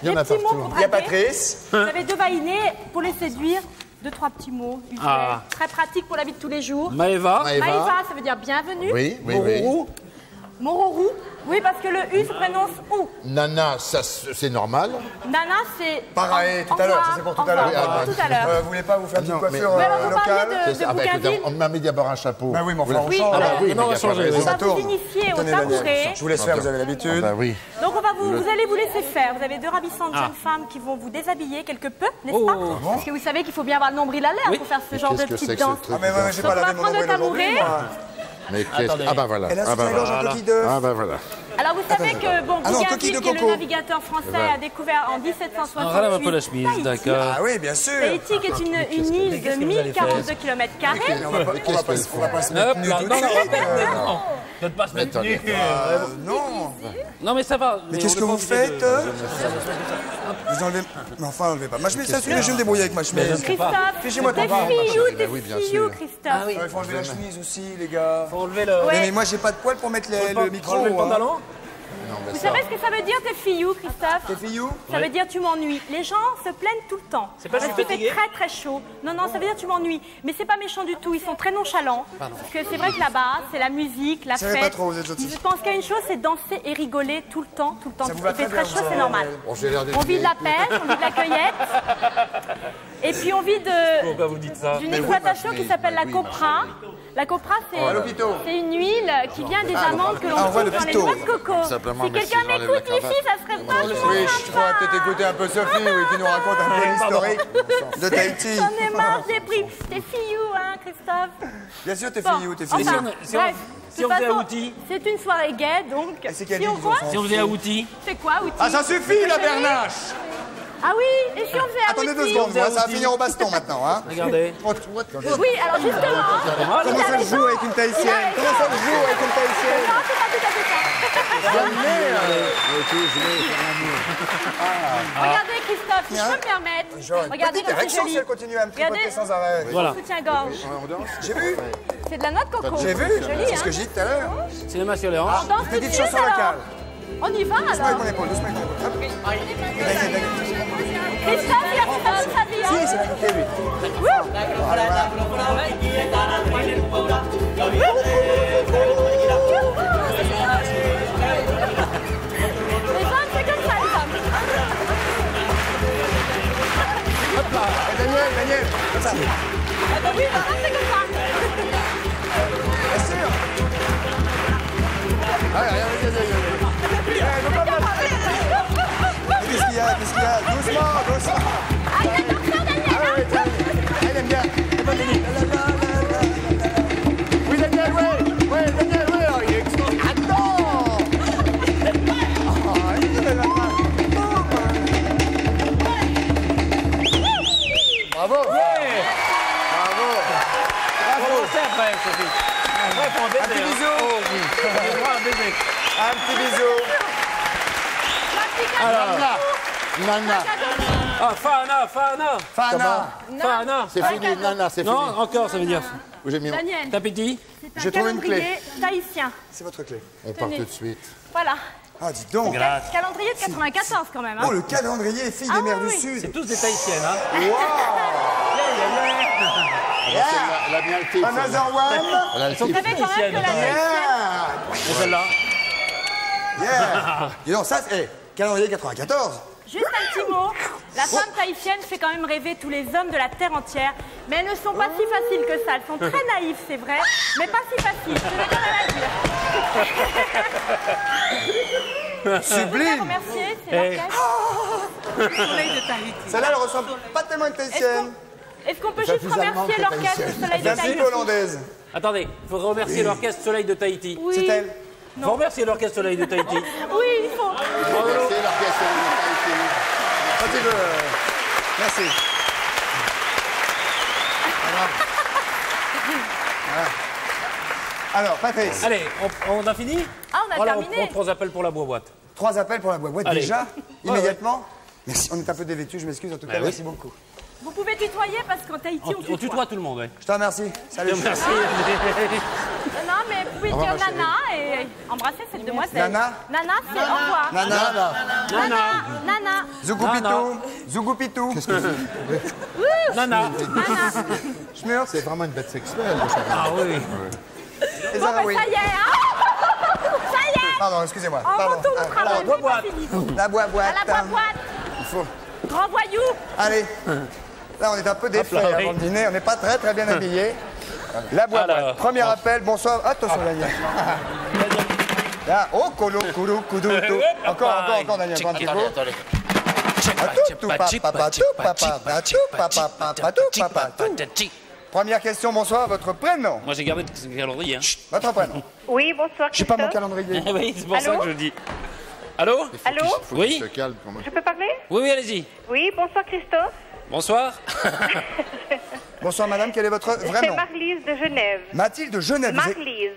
Il y en Des a petits mots partout. pour Il y a draguer. Patrice. Vous avez deux vahinés pour les séduire. 2-3 petits mots usuels. Ah. Très pratique pour la vie de tous les jours. Maëva. Maïva, ça veut dire bienvenue. Oui, oui, oui. Mororou. Mororou. Oui, parce que le U se prononce OU. Nana, ça, c'est normal. Nana, c'est. Pareil, tout à l'heure, ça c'est pour tout à l'heure. Tout à l'heure. Vous voulez pas vous faire une petite Non, coiffure Mais alors, vous locale? parliez de Ah bah, écoutez, Bougainville. on m'a mis d'abord un chapeau. Bah oui, mais enfin, on Oui. change. Ah bah oui, Non, on mais va il y a pas changer. de raison. On va Ça vous tourne. initier au Tenez, Daniel. tabouret. Je vous laisse faire, vous avez l'habitude. Ah bah oui. Donc vous allez vous laisser faire. Vous avez deux ravissantes jeunes femmes qui vont vous déshabiller quelque peu, n'est-ce pas? Parce que vous savez qu'il faut bien avoir le nombril à l'air pour faire ce genre de Qu'est-ce que c'est petite que ce danse. truc? Ah mais moi j'ai Donc pas on va lavé mon prendre le nombril aujourd'hui, tabouret. moi. Mais qu'est-ce Attendez. Ah bah voilà. Et là, Ah c'est bah une gorge en voilà. coquille d'œuf. Ah bah voilà. Alors vous savez que bon, Ah non, coquille Bougainville, de qui est le coco. navigateur français, a découvert en 1768 On relève un peu la chemise, Tahiti. d'accord. Ah oui, bien sûr. Tahiti, qui est une île de 1042 km². Mais on va pas se mettre Hop nu là, tout de non, non, suite. non. Ne pas se mettre nu. Non. Non, mais ça va. Mais qu'est-ce que vous faites? Vous enlevez... Mais enfin, enlevez pas. Ma chemise, ça suffit, je vais me débrouiller avec ma chemise. Christophe, Fichez-moi t'es ton bras. fillou, Oui, bien t'es sûr. fillou, Christophe. Il faut enlever la chemise aussi, les gars. Faut enlever le. Mais moi, j'ai pas de poil pour mettre le micro. Enlever le hein. pantalon. Vous savez ce que ça veut dire, t'es fillou, Christophe? T'es fillou? Ça veut dire tu m'ennuies. Les gens se plaignent tout le temps. C'est pas je Parce suis qu'il fatigué. fait très très chaud. Non, non, ça veut dire tu m'ennuies. Mais c'est pas méchant du tout, ils sont très nonchalants. Parce que c'est vrai que là-bas, c'est la musique, la savez fête. pas trop, vous êtes Je pense qu'à une chose, c'est danser et rigoler tout le temps, tout le temps. Ça vous Il va fait très très bien, chaud, vous, c'est normal. Bon, j'ai l'air d'être On vit de la vieille. pêche, on vit de la cueillette. Et puis on vit Pourquoi vous dites ça? d'une exploitation qui s'appelle la copra. La copra, c'est une huile qui vient des amandes que l'on on voit trouve le dans les pito. noix de coco. Simplement, Si merci, quelqu'un j'enlève m'écoute la cravate. ici, ça serait vachement Oui, je crois peut-être écouter un peu Sophie, oui, qui nous raconte un peu l'historique de Tahiti. J'en ai marre, j'ai pris. T'es fillou, hein, Christophe? Bien sûr, t'es Bon, fillou, t'es enfin, fillou. bref, si de on toute faisait façon, outil. c'est une soirée gay, donc Et c'est quelle si on île, voit, vous, Si on faisait à outil. c'est quoi, outil? Ah, ça suffit, la bernache! Ah oui, et si on faisait un Attendez 2 outil? secondes, moi, ça va finir au baston maintenant, hein. Regardez. Oui, alors justement, Comment ça se joue avec une tahitienne? Comment ça se joue avec une tahitienne? non, c'est pas tout à fait ça. Regardez, Christophe, si je peux me permettre. Regardez Petite comme c'est érection si joli. elle continue à me tripoter Regardez. sans arrêt. Voilà. Soutien-gorge. J'ai vu, C'est de la noix de coco. j'ai vu, C'est joli, c'est ce que hein. j'ai dit tout à l'heure. Cinéma sur les hanches. On danse tout de Petite suite, chanson alors. locale. On y va, Doucement avec alors. mon épaule, doucement avec mon épaule. Hop. Vas-y, vas-y. Christophe, il a fait pas toute sa vie, hein. Si, c'est la montée, lui. Voilà, voilà. Les femmes, c'est comme ça, les femmes. Et Daniel, comme ça. Oui, les femmes, c'est comme ça. Bien sûr. Allez, allez, Qu'est-ce qu'il y a? Qu'est-ce qu'il y a? Doucement, doucement. Ah ouais, tiens. Ah, il aime bien. Oui, Daniel, oui. Oui, Daniel, oui. Oh, il est extraordinaire. Attends. Oh, il est là. Bravo. Bravo. Bravo. C'est après, Sophie. Après, faut en baiser. Un petit hein. bisou. Oh, oui. J'ai droit à un baiser. Un petit bisou. Alors, Nana. Ah, Fana, Fana. Fana. Fana. C'est fini, Nana, c'est fini. Non, encore, ça veut dire. Où j'ai mis mon- Daniel, T'as petit? c'est Je un trouve une clé. calendrier tahitien. C'est votre clé. On part Tenez. tout de suite. Voilà. Ah, dis donc. Calendrier de 94 quand même. Hein. Oh, le calendrier fille des mers du Sud. C'est tous des tahitiennes, hein. Alors, c'est la mienne type. Another one. Elle a le Vous type. savez quand même que la tahitienne... Yeah. Et celle-là? Yeah. Dis donc, ça, c'est calendrier 94. Juste un petit mot. La femme tahitienne fait quand même rêver tous les hommes de la terre entière. Mais elles ne sont pas si faciles que ça. Elles sont très naïves, c'est vrai. Mais pas si faciles. Je vais quand même à dire. Sublime. Remercier, c'est l'orchestre. Soleil de Tahiti. Celle-là, elle ressemble pas tellement à une tahitienne. Est-ce qu'on peut juste plus allemand remercier que l'orchestre tahitienne. Soleil C'est de un petit Tahiti? peu hollandaise. Attendez, il faut remercier l'orchestre Soleil de Tahiti. Oui. C'est elle. Faut remercier l'orchestre Soleil de Tahiti. Oui, il faut. C'est l'orchestre de Tahiti. Quand tu veux. Merci. Voilà. Alors, Patrice. Allez, on a fini? Ah, on a Voilà, terminé. on prend 3 appels pour la boîte. 3 appels pour la boîte Allez. déjà? Ouais, Immédiatement? Merci, on est un peu dévêtus, je m'excuse en tout cas, Bah oui. merci beaucoup. Vous pouvez tutoyer parce qu'en Tahiti, on On tutoie tout le monde, oui. Je te remercie. Salut. Merci. Non, mais vous pouvez dire Nana et embrasser cette demoiselle. Nana? Nana, c'est au revoir. Nana. Nana. Zougoupitou. Zougoupitou. Qu'est-ce que c'est? Nana. Schmurz. C'est vraiment une bête sexuelle. Ah oui. Et Bon, Zara, ben, oui. ça y est, hein. Ça y est. Pardon, excusez-moi. On Pardon. retourne au travail, Alors, c'est pas fini. la boîte. À la boîte. Il faut. Grand voyou. Allez. Là, on est un peu défait Hop là, oui. avant le dîner. On n'est pas très bien habillés. La boîte. Alors. Premier appel. Bonsoir. Attention, Daniel. Là. Oh, colo, coulou, coudou, tout. Encore, Daniel. Encore un petit coup. Attendez. Première question, bonsoir, votre prénom. Moi j'ai gardé le calendrier. Hein. Votre prénom. Oui, bonsoir, J'ai pas mon Christophe. calendrier. Oui, c'est pour ça Allô que je le dis. Allô? Allô? Faut Oui. qu'il se calme quand même. Je peux parler? Oui, allez-y. Oui, bonsoir, Christophe. Bonsoir. Bonsoir, madame, quel est votre vrai C'est nom? Marlise de Genève. Mathilde de Genève. Vous êtes- Marlise.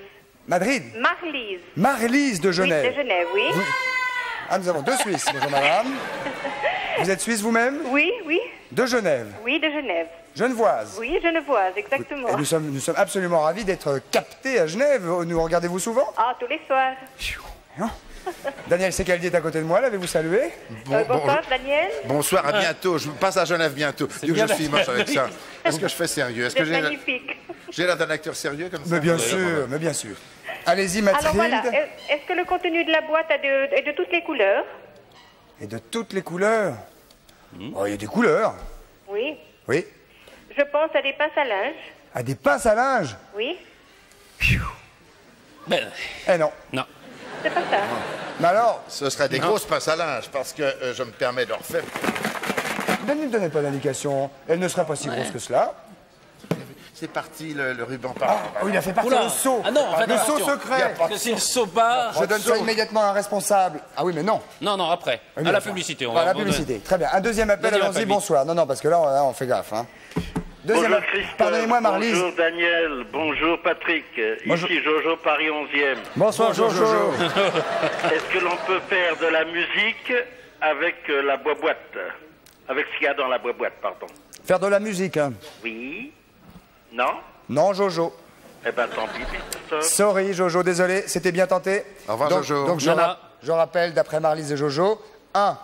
Madrid. Marlise. Marlise de Oui, Genève. de Genève, oui. Ah, nous avons 2 Suisses. Bonjour, madame. Vous êtes Suisse vous-même? Oui, oui. De Genève. Oui, de Genève. Genevoise. Oui, genevoise, exactement. Et nous sommes absolument ravis d'être captés à Genève. Nous regardez-vous souvent? Ah, tous les soirs. Daniel Secaldi est à côté de moi, l'avez-vous salué? Bonsoir, Daniel. Bonsoir, à bientôt. Je passe à Genève bientôt. Dieu que bien je suis moche avec ça. Est-ce que je fais sérieux? Est-ce que C'est magnifique. j'ai l'air d'un acteur sérieux comme ça? Mais bien sûr. Allez-y, Mathilde. Alors voilà, est-ce que le contenu de la boîte est de toutes les couleurs? Et de toutes les couleurs. Oh, il y a des couleurs. Oui. Oui. Je pense à des pinces à linge. À des pinces à linge. Oui. Ben, Eh non. non. C'est pas ça. Mais alors, Ce serait des grosses pinces à linge parce que je me permets de refaire. ne donnez pas d'indication. Elle ne sera pas si grosse que cela. C'est parti le ruban par. Oh, il a fait partir Oula. le seau. Ah non, en fait, le seau attention. secret. Parce que si le saut part. Je donne ça immédiatement à un responsable. Ah oui, mais non. Non, après. Oui, À mais la enfin, publicité. On voilà, va la publicité. Très bien. Un deuxième appel, Deuxième allons-y, appel, bonsoir. Non, parce que là, on fait gaffe. Hein. Deuxième Bonjour appel. Christophe. Pardonnez-moi, Marlise. Bonjour Daniel. Bonjour Patrick. Bonjour. Ici Jojo, Paris 11e. Bonsoir, Jojo. Est-ce que l'on peut faire de la musique avec la boîte? Avec ce qu'il y a dans la boîte, pardon. Faire de la musique, hein. Oui? Non? Non, Jojo. Eh ben tant pis, Christophe. Sorry, Jojo, désolé, c'était bien tenté. Au revoir, donc, Jojo. Donc, je rappelle, d'après Marlise et Jojo, 1.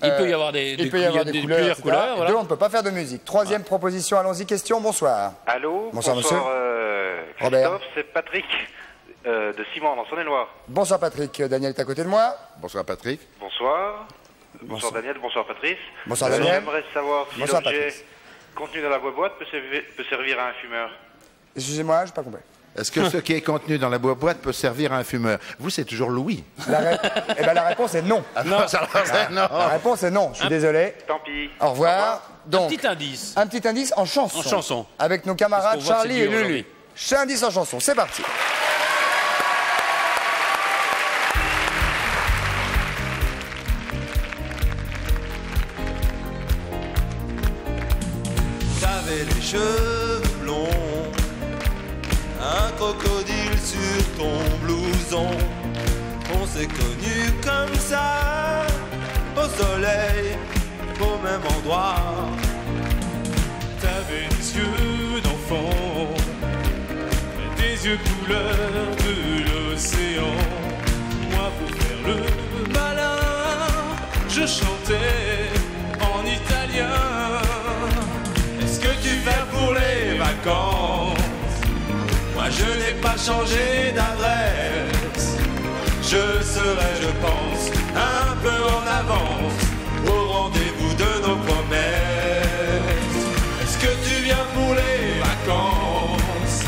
Il peut y avoir des couleurs, plusieurs etc. couleurs. Voilà. 2, on ne peut pas faire de musique. Troisième proposition, allons-y, question, bonsoir. Allô, Bonsoir, monsieur. Robert. Christophe, c'est Patrick de Simon dans Saône-et-Loire. Bonsoir Patrick, Daniel est à côté de moi. Bonsoir Patrick. Bonsoir. Bonsoir Daniel, bonsoir Patrice. Bonsoir Daniel. J'aimerais savoir si Bonsoir, l'objet Patrice. contenu dans la boîte peut servir à un fumeur. Excusez-moi, je n'ai pas compris. Est-ce que ce qui est contenu dans la boîte peut servir à un fumeur? Vous, c'est toujours Louis. Eh ben, la réponse est non. Non, ça non. La réponse est non, je suis désolé. Tant pis. Au revoir. Donc, Petit indice. un petit indice en chanson. En chanson. Avec nos camarades Parce qu'on voit que Charlie c'est et dur Lulu. aujourd'hui. Indice en chanson, c'est parti. T'avais les cheveux blonds, un crocodile sur ton blouson. On s'est connus comme ça, au soleil, au même endroit. T'avais des yeux d'enfant, des yeux couleur de l'océan. Moi pour faire le malin, je chantais en italien. Est-ce que tu viens pour les vacances? Moi je n'ai pas changé d'adresse. Je serai, je pense, un peu en avance au rendez-vous de nos promesses. Est-ce que tu viens pour les vacances?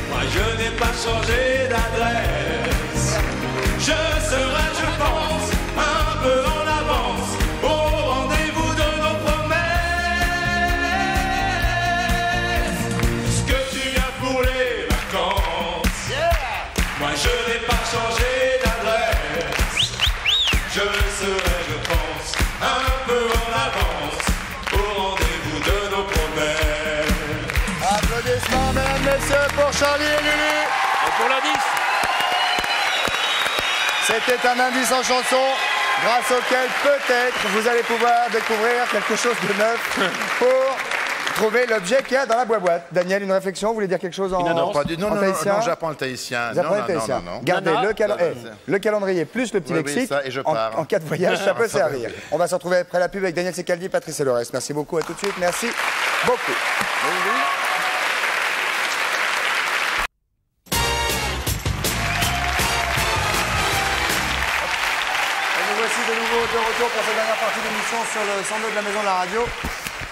Moi je n'ai pas changé d'adresse. Je serai, je pense, un peu en avance au rendez-vous de nos promesses. Est-ce que tu viens pour les vacances? Moi je n'ai pas changé d'adresse. Je serai, je pense, un peu en avance au rendez-vous de nos promesses. Applaudissements, mesdames, pour Charlie et Lulu. Et pour l'indice. C'était un indice en chanson, grâce auquel peut-être vous allez pouvoir découvrir quelque chose de neuf pour trouver l'objet qu'il y a dans la boîte. Daniel, une réflexion, vous voulez dire quelque chose en tahitien? Non, j'apprends le tahitien. Vous apprenez le tahitien. Gardez le calendrier plus le petit lexique. Ça, et je pars. En cas de voyage, ça peut servir. On va se retrouver après la pub avec Daniel Secaldi, Patrice Elorès. Merci beaucoup, à tout de suite. Merci beaucoup. De nouveau de retour pour cette dernière partie d'émission sur le 102 de la maison de la radio.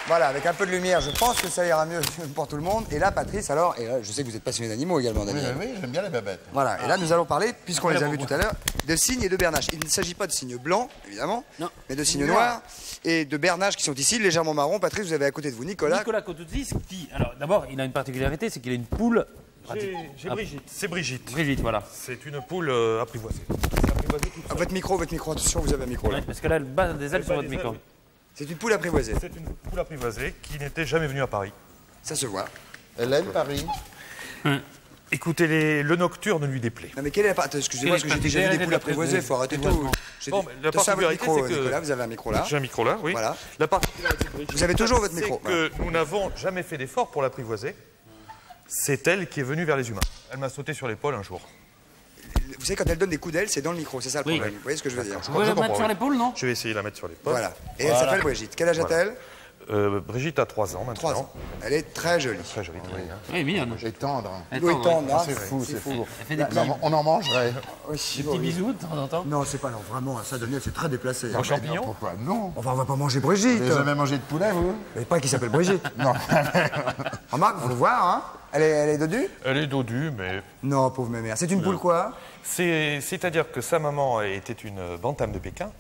Voilà, avec un peu de lumière, je pense que ça ira mieux pour tout le monde. Et là, Patrice, alors, et là, je sais que vous êtes passionné d'animaux également, Daniel. Oui, j'aime bien les babettes. Voilà, et là, nous allons parler, puisqu'on les a vus tout à l'heure, de cygnes et de bernaches. Il ne s'agit pas de cygnes blancs, évidemment, mais de cygnes noirs et de bernaches qui sont ici, légèrement marrons. Patrice, vous avez à côté de vous Nicolas. Nicolas Cotouzis, qui, alors d'abord, il a une particularité, c'est qu'il a une poule. J'ai Brigitte. C'est Brigitte. Brigitte, voilà. C'est une poule apprivoisée. Votre micro, attention, vous avez un micro là. Oui, parce que là, elle bat des ailes sur votre micro. C'est une poule apprivoisée. C'est une poule apprivoisée qui n'était jamais venue à Paris. Ça se voit. Elle aime Paris. Écoutez, le nocturne lui déplaît. Non mais quelle est la excusez-moi, parce que j'ai déjà vu des poules apprivoisées, il faut arrêter tout. Bon, la particularité, c'est que... Nicolas, vous avez un micro là. J'ai un micro là, oui. Voilà. La particularité de Brigitte, vous avez toujours votre micro. C'est que nous n'avons jamais fait d'effort pour l'apprivoiser. C'est elle qui est venue vers les humains. Elle m'a sauté sur l'épaule un jour. Vous savez, quand elle donne des coups d'aile, c'est dans le micro, c'est ça le problème. Vous voyez ce que je veux dire? Vous pouvez la mettre sur l'épaule, non? Je vais essayer de la mettre sur l'épaule. Voilà. Et elle s'appelle Brigitte. Quel âge a-t-elle? Brigitte a 3 ans maintenant. 3 ans. Elle est très jolie. Très jolie. Oui, mignonne. Elle est tendre. Oui, tendre. C'est fou, c'est fou. Elle fait des petits, On en mangerait. des petits bisous de temps en temps. Non, c'est pas non, vraiment, ça, Daniel, c'est très déplacé. Un champignon? Pourquoi non? Enfin, on va pas manger Brigitte. Vous n'avez jamais mangé de poulet, vous? Vous savez pas qui s'appelle Brigitte? Non. Remarque, faut le voir, hein? Elle est dodue? Elle est dodue, mais... Non, pauvre mémère. C'est une poule quoi? C'est-à-dire que sa maman était une bantam de Pékin,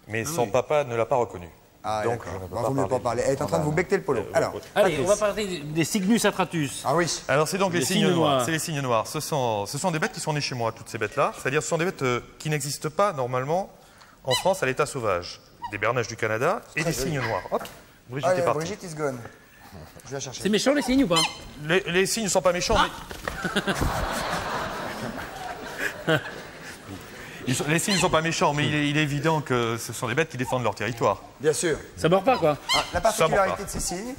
mais son papa ne l'a pas reconnue. Ah, donc, je ne peux pas mieux pas parler. Elle est en train de vous becter le polo. Alors, allez, on va parler des Cygnus atratus. Ah oui. Alors, c'est donc les cygnes noirs. C'est les cygnes noirs. Ce sont des bêtes qui sont nées chez moi, toutes ces bêtes-là. C'est-à-dire, ce sont des bêtes qui n'existent pas normalement en France à l'état sauvage. Des bernaches du Canada et des cygnes noirs. Hop, Brigitte est partie. Brigitte is gone. Je vais la chercher. C'est méchant les cygnes ou pas? Les cygnes ne sont pas méchants, mais... Les cygnes ne sont pas méchants, mais il est évident que ce sont des bêtes qui défendent leur territoire. Bien sûr. Ça mord pas, quoi. La particularité de ces cygnes?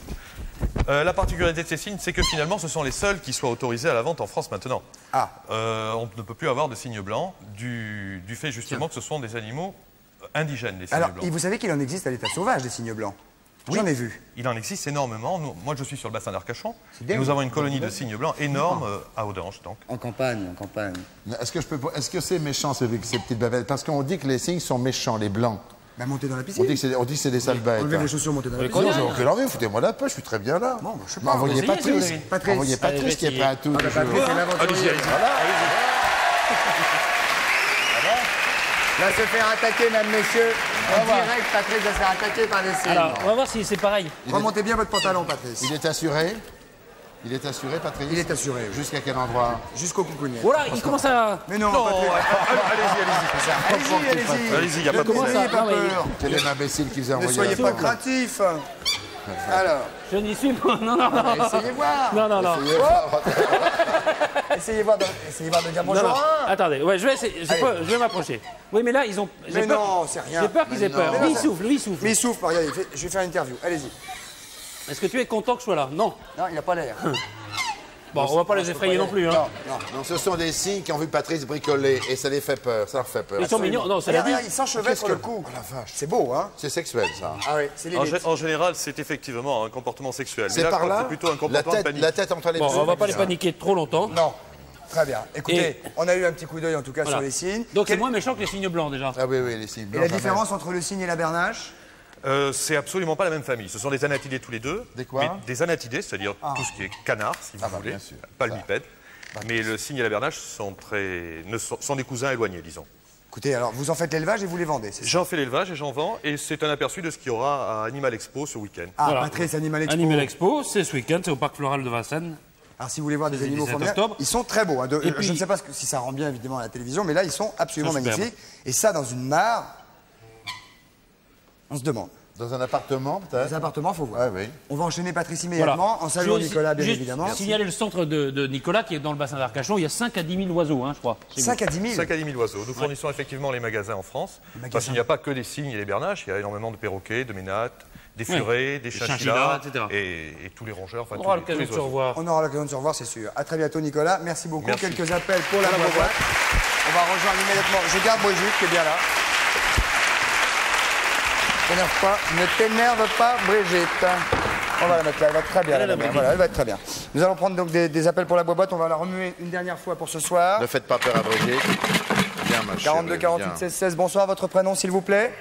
La particularité de ces cygnes, c'est que finalement, ce sont les seuls qui soient autorisés à la vente en France maintenant. On ne peut plus avoir de cygnes blancs du fait justement que ce sont des animaux indigènes, les cygnes blancs. Et vous savez qu'il en existe à l'état sauvage des cygnes blancs? J'en ai vu. Il en existe énormément. Moi, je suis sur le bassin d'Arcachon. Et nous avons une colonie de cygnes blancs énorme à Audange, donc. En campagne. Est-ce que c'est méchant, ces petites babettes? Parce qu'on dit que les cygnes sont méchants, les blancs. Bah, montez dans la piscine. On dit que c'est des sales bêtes. Enlevez vos chaussures, montez dans la piscine. Non, j'ai aucun envie, foutez-moi la poche, je suis très bien là. Bon, je sais pas. Envoyez Patrice qui est prêt à tout. Allez-y. Va se faire attaquer, mesdames, messieurs. En direct, Patrice va se faire attaquer par des cygnes. Alors, on va voir si c'est pareil. Remontez bien votre pantalon, Patrice. Il est assuré? Il est assuré, Patrice? Il est assuré. Jusqu'à quel endroit? Jusqu'au coucounier. Voilà, il commence à... Mais non, Allez-y. Allez-y, il n'y a pas de problème. N'ayez pas peur. Quel est l'imbécile qui vous a Ne envoyé soyez pas craintif. Alors. Je n'y suis pas. Non. Essayez voir. Non. Essayez voir de dire bonjour. Non. Attendez, ouais, je vais essayer. Je vais m'approcher. Oui, mais là, ils ont... Mais non, c'est rien. J'ai peur qu'ils aient peur. Lui, il souffle. Mais il souffle, regardez, je vais faire une interview. Allez-y. Est-ce que tu es content que je sois là? Non. Non, il n'a pas l'air. Bon, on va pas les effrayer non plus. Hein. Non, ce sont des cygnes qui ont vu Patrice bricoler et ça les fait peur, ça leur fait peur. Ils sont mignons, non, ça l'a dit. Ils s'enchevêtrent sur le cou. Oh la vache. C'est beau, hein? C'est sexuel, ça. Ah oui, c'est les En général, c'est effectivement un comportement sexuel. C'est par là, c'est plutôt un comportement de panique. la tête entre les Bon, deux. on va pas les paniquer trop longtemps. Non. Très bien. Écoutez, on a eu un petit coup d'œil en tout cas sur les cygnes. Donc c'est moins méchant que les cygnes blancs déjà. Ah oui, les cygnes blancs. Et la différence entre le cygne et la bernache? C'est absolument pas la même famille. Ce sont des anatidés tous les deux. Des quoi? Mais des anatidés, c'est-à-dire tout ce qui est canard, si vous voulez. Pas le bipède. Mais le cygne et la bernache sont des cousins éloignés, disons. Écoutez, alors vous en faites l'élevage et vous les vendez, c'est ça? J'en fais l'élevage et j'en vends. Et c'est un aperçu de ce qu'il y aura à Animal Expo ce week-end. Ah, voilà. Patrice, Animal Expo. Animal Expo, c'est ce week-end, c'est au Parc Floral de Vincennes. Alors si vous voulez voir des animaux formidables, ils sont très beaux. Hein. Je ne sais pas si ça rend bien évidemment à la télévision, mais là ils sont absolument magnifiques. Et ça dans une mare, on se demande. Dans un appartement, peut-être? Dans un appartement, faut voir. Ah, oui. On va enchaîner Patrice immédiatement, en saluant Nicolas, bien évidemment. Signaler le centre de Nicolas qui est dans le bassin d'Arcachon. Il y a 5 à 10 000 oiseaux, hein, je crois. 5 à 10 000 5 à 10 000 oiseaux. Nous fournissons effectivement les magasins en France. Parce qu'il n'y a pas que des cygnes et des bernaches, il y a énormément de perroquets, de ménates, des furets, des chinchillas, etc. Et tous les rongeurs. Enfin, On aura tous l'occasion les de se oiseaux. revoir. On aura l'occasion de se revoir, c'est sûr. À très bientôt, Nicolas. Merci beaucoup. Merci. Quelques appels pour la boîte. On va rejoindre immédiatement. Je garde Brigitte, qui est bien là. Ne t'énerve pas, Brigitte. On va la mettre là, elle va très bien. Voilà, elle va être très bien. Nous allons prendre donc des appels pour la boîte. On va la remuer une dernière fois pour ce soir. Ne faites pas peur à Brigitte. Viens, ma chérie, 42 48 viens. 16 16. Bonsoir, votre prénom, s'il vous plaît?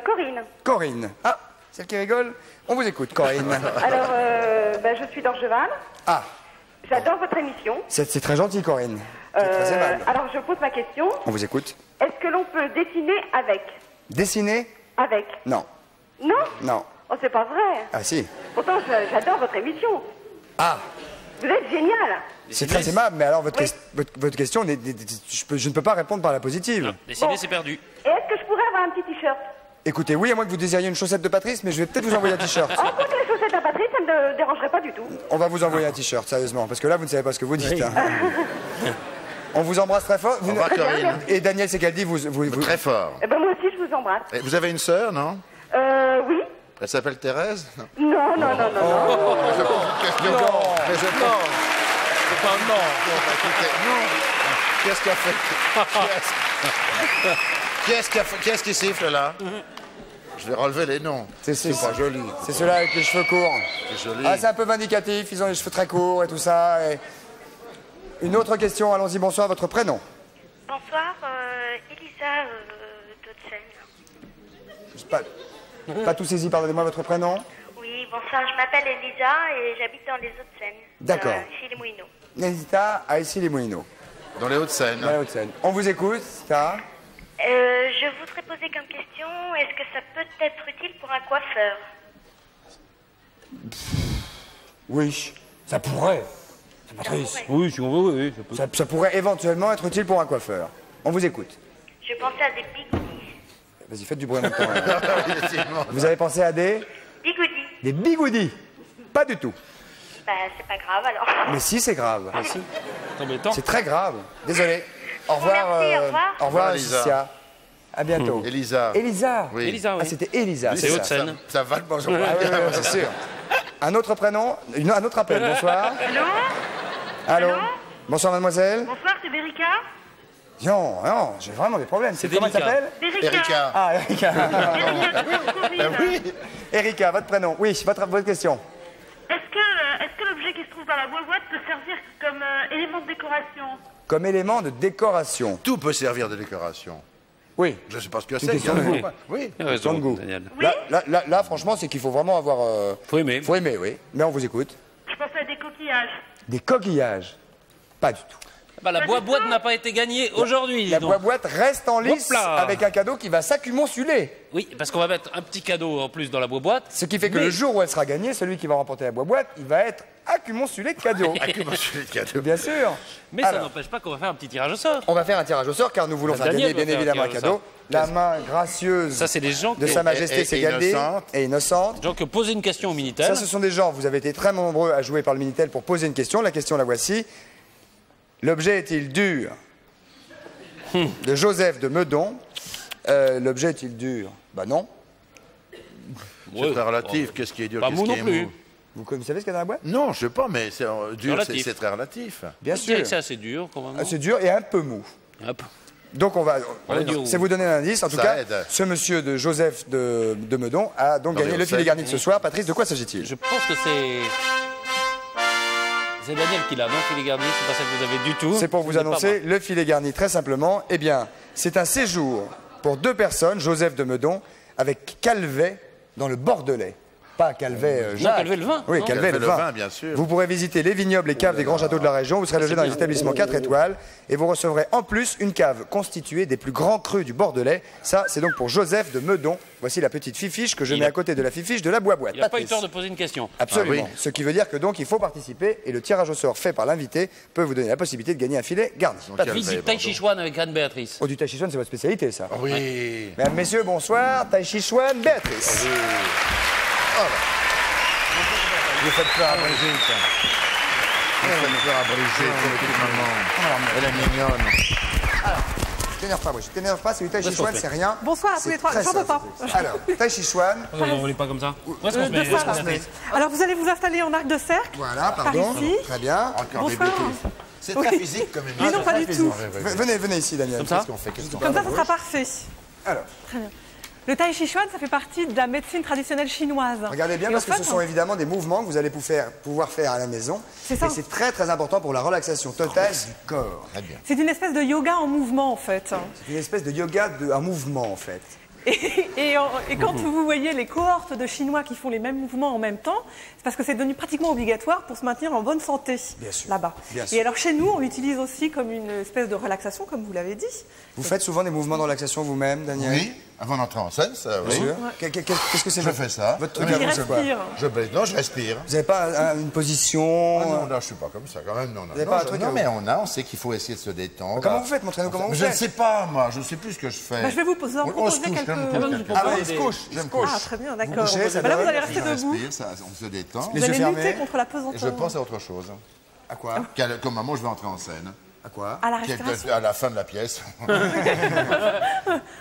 Corinne. Corinne. Ah, celle qui rigole? On vous écoute, Corinne. Alors, je suis d'Orgeval. Ah, J'adore votre émission. c'est très gentil, Corinne. C'est très aimable. Alors, je pose ma question. On vous écoute. Est-ce que l'on peut dessiner avec? Dessiner? Avec? Non. Non? Non. Oh, c'est pas vrai. Ah, si. Pourtant, j'adore votre émission. Ah, Vous êtes génial. c'est très aimable, mais alors votre question, je ne peux pas répondre par la positive. Dessiner, c'est perdu. Et est-ce que je pourrais avoir un petit t-shirt? Écoutez, oui, à moins que vous désiriez une chaussette de Patrice, mais je vais peut-être vous envoyer un t-shirt. En quoi que les chaussettes à Patrice, ça ne me dérangerait pas du tout. On va vous envoyer un t-shirt, sérieusement, parce que là, vous ne savez pas ce que vous dites. hein. On vous embrasse très fort. Au revoir, Corinne. Et Daniel, c'est qu'elle dit, vous... Très fort. Eh ben, moi aussi, je vous embrasse. Et vous avez une sœur, non? Oui. Elle s'appelle Thérèse? Non. Non. Mais je pose une question. Mais je pose... C'est pas un non. Qu'est-ce qu'a fait? Qu'est-ce qui siffle là? Je vais relever les noms. C'est pas joli. C'est ceux-là avec les cheveux courts. C'est joli. Ah, c'est un peu vindicatif, ils ont les cheveux très courts et tout ça. Et... Une autre question, allons-y, bonsoir, votre prénom? Bonsoir, Elisa d'Hauts-de-Seine. Pas tout saisi, pardonnez-moi, votre prénom? Oui, bonsoir, je m'appelle Elisa et j'habite dans les Hauts-de-Seine. D'accord. Chez les Moulineaux. N'hésitez pas à Issy-les-Moulineaux. Dans les Hauts-de-Seine. Dans les Hauts-de-Seine. On vous écoute, ça? Je voudrais poser comme question, est-ce que ça peut être utile pour un coiffeur? Oui, ça pourrait. Patrice. Oui, si on veut, oui. Ça pourrait éventuellement être utile pour un coiffeur. On vous écoute. Je pensais à des bigoudis. Vas-y, faites du bruit en même temps. Vous avez pensé à des... Bigoudis. Des bigoudis? Pas du tout. Bah, c'est pas grave alors. Mais si, c'est grave. Ah, si. C'est embêtant. C'est très grave. Désolé. Au revoir. Merci, au revoir. Au revoir, Elisa. Laetitia. À bientôt. Elisa. Elisa. Oui. Elisa, oui. Ah, c'était Elisa. C'est ça. Hauts-de-Seine. Ça va le bonjour. Ah oui, c'est sûr. Un autre prénom, un autre appel. Bonsoir. Allô? Allô. Bonsoir, mademoiselle. Bonsoir, c'est Vérika. Non, j'ai vraiment des problèmes. C'est Comment elle délicat. s'appelle? Erika. Ah, Erika. Ben oui. Erika, votre prénom. Oui, votre question. Est-ce que l'objet qui se trouve dans la boîte peut servir comme élément de décoration? Comme élément de décoration. Tout peut servir de décoration. Oui. Je ne sais pas ce que Une c'est. question de goût. Oui. Question de goût. Daniel. Là, franchement, c'est qu'il faut vraiment avoir... Faut aimer. Faut aimer, oui. Mais on vous écoute. Je pensais à des coquillages. Des coquillages. Pas du tout. Bah, la boîte n'a pas été gagnée aujourd'hui. La donc. boîte reste en lice Hop là. avec un cadeau qui va s'accumuler. Oui, parce qu'on va mettre un petit cadeau en plus dans la boîte. Ce qui fait que le jour où elle sera gagnée, celui qui va remporter la boîte, il va être accumulé de cadeaux. Accumulé de cadeaux. Bien sûr. Mais ça Alors, n'empêche pas qu'on va faire un petit tirage au sort. on va faire un tirage au sort car nous voulons faire Daniel gagner, bien va faire un évidemment, un tirage au cadeau. La main gracieuse Ça, c'est des gens de qui, Sa Majesté et Ségaldé innocente. et innocente. des gens qui ont posé une question au Minitel. Ça, ce sont des gens, vous avez été très nombreux à jouer par le Minitel pour poser une question. La question, la voici. L'objet est-il dur? De Joseph de Meudon. L'objet est-il dur? Bah non. C'est très relatif. Qu'est-ce qui est dur? Pas Qu'est-ce mou qui non est plus. mou? Vous savez ce qu'il y a dans la boîte? Non, je sais pas, mais c'est dur, Relatif. c'est très relatif. Bien Je dirais sûr. que c'est assez dur, quand même. Ah, c'est dur et un peu mou. Hop. Donc on va, dire c'est vous donner un indice. En tout Ça cas, aide. ce monsieur de Joseph de Meudon a donc Dans gagné les le filet Hauts-de-Seine. garni de ce soir. Patrice, de quoi s'agit-il? Je pense que c'est... C'est Daniel qui l'a, non? Filet garni, c'est pas ça que vous avez du tout. C'est pour vous Ce n'est pas annoncer le filet garni, très simplement. Eh bien, c'est un séjour pour 2 personnes, Joseph de Meudon, avec Calvet, dans le Bordelais. pas Calvet Jacques. Non, Calvet le vin. Oui, Non. Calvet le vin. bien sûr. Vous pourrez visiter les vignobles et caves des grands châteaux de la région. Vous serez logé dans les établissements 4 étoiles et vous recevrez en plus une cave constituée des plus grands crus du Bordelais. Ça, c'est donc pour Joseph de Meudon. Voici la petite fifiche que je mets à côté de la fifiche de la boîte. Il n'a pas eu tort de poser une question. Absolument. Ah oui. Ce qui veut dire que donc il faut participer et le tirage au sort fait par l'invité peut vous donner la possibilité de gagner un filet garni. Visite du Tai Chi Chuan avec Anne-Béatrice. Oh, du Tai Chi Chuan, c'est votre spécialité, ça. Oui. Mesdames, messieurs, bonsoir. Tai Chi Chuan, Béatrice. Vous faites peur à Brigitte. Vous faites peur à Brigitte, petite maman. Elle est mignonne. Alors, t'énerve pas, Brigitte. T'énerve pas, c'est du Tai Chi Chuan, c'est rien. Bonsoir à tous les trois. Très J'en peux pas. simple. Alors, Tai Chi Chuan. On n'est pas comme ça. Où est-ce qu'on se met, Deux fois, là. Alors vous allez vous installer en arc de cercle. Voilà, par pardon. ici. Très bien. Encore des Bonsoir. bêtises. C'est très physique comme Mais non, pas du tout. Venez ici, Daniel. Comme ça Comme ça, ça sera parfait. Alors. Très bien. Le Tai Chi Chuan, ça fait partie de la médecine traditionnelle chinoise. Regardez bien Et parce en que fait, ce sont évidemment des mouvements que vous allez pouvoir faire à la maison. C'est ça. Et c'est très très important pour la relaxation totale du corps. Très bien. c'est une espèce de yoga en mouvement, en fait. C'est une espèce de yoga un mouvement en fait. Et quand vous voyez les cohortes de Chinois qui font les mêmes mouvements en même temps, c'est parce que c'est devenu pratiquement obligatoire pour se maintenir en bonne santé là-bas. Et alors chez nous, on l'utilise aussi comme une espèce de relaxation, comme vous l'avez dit. Vous faites souvent des mouvements de relaxation vous-même, Daniel? Oui, avant d'entrer en scène, ça, oui. Qu'est-ce que c'est? Je fais ça. Votre truc à vous, c'est quoi? Non, je respire. Vous n'avez pas une position? Ah non, là, je suis pas comme ça, quand même. Non, Vous avez pas un truc non mais on sait qu'il faut essayer de se détendre. Comment vous faites? Montrez-nous comment vous faites. Je ne sais pas, moi. Je ne sais plus ce que je fais. Bah, je vais vous proposer quelques... on se couche. Ah, très bien, d'accord. Là, vous allez rester debout. On se détend. Vous allez lutter contre la pesanteur. Je pense à autre chose. À quoi? Comme maman, je vais entrer en scène. À quoi? À la respiration. À la fin de la pièce. Moi,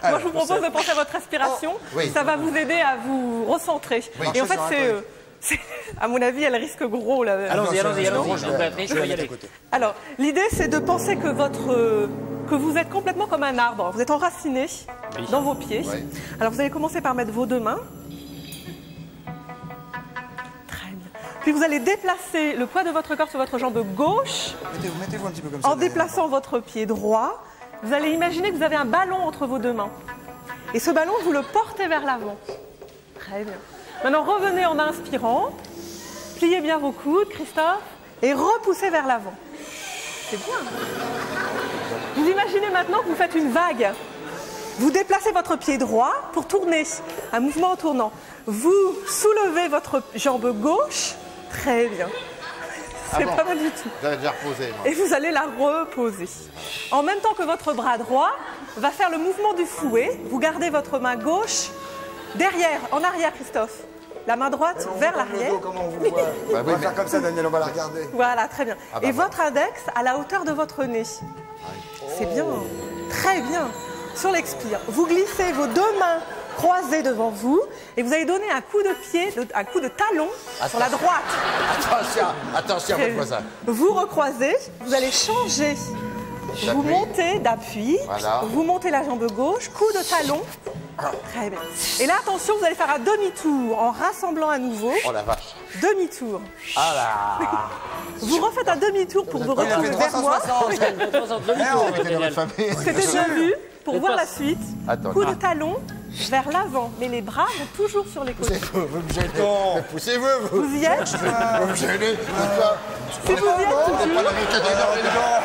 je vous propose de penser à votre respiration. Oui. Ça va vous aider à vous recentrer. Oui. Et en fait, à mon avis, elle risque gros. Allons-y, Béatrice, je vais y aller. Alors, l'idée, c'est de penser que vous êtes complètement comme un arbre. Vous êtes enraciné dans vos pieds. Oui. Alors, vous allez commencer par mettre vos deux mains. Très bien. Puis, vous allez déplacer le poids de votre corps sur votre jambe gauche. Mettez-vous un petit peu comme ça. En déplaçant votre pied droit. Vous allez imaginer que vous avez un ballon entre vos deux mains. Et ce ballon, vous le portez vers l'avant. Très bien. Maintenant, revenez en inspirant. Pliez bien vos coudes, Christophe, et repoussez vers l'avant. C'est bien. Vous imaginez maintenant que vous faites une vague. Vous déplacez votre pied droit pour tourner. Un mouvement en tournant. Vous soulevez votre jambe gauche. Très bien. C'est pas mal du tout. J'avais déjà reposé, moi. Et vous allez la reposer. En même temps que votre bras droit va faire le mouvement du fouet, vous gardez votre main gauche derrière, en arrière, Christophe. La main droite vers l'arrière. Comment on vous voit? On va faire comme ça, Daniel, on va la regarder. Voilà, très bien. Et votre index à la hauteur de votre nez. C'est bien. Très bien. Sur l'expire, vous glissez vos deux mains croisées devant vous et vous allez donner un coup de pied, un coup de talon sur la droite. Attention, votre voisin. Vous recroisez, vous allez changer. Vous montez d'appui, vous montez la jambe gauche, coup de talon. Très bien. Et là, attention, vous allez faire un demi-tour en rassemblant à nouveau. Oh la vache. Demi-tour. Ah là. Vous refaites un demi-tour pour vous retourner vers moi. C'était déjà vu. Pour voir la suite, coup de talon vers l'avant. Mais les bras vont toujours sur les côtés. Vous me gênez. Poussez-vous, vous. Vous y êtes? Vous me gênez. Si vous y êtes toujours.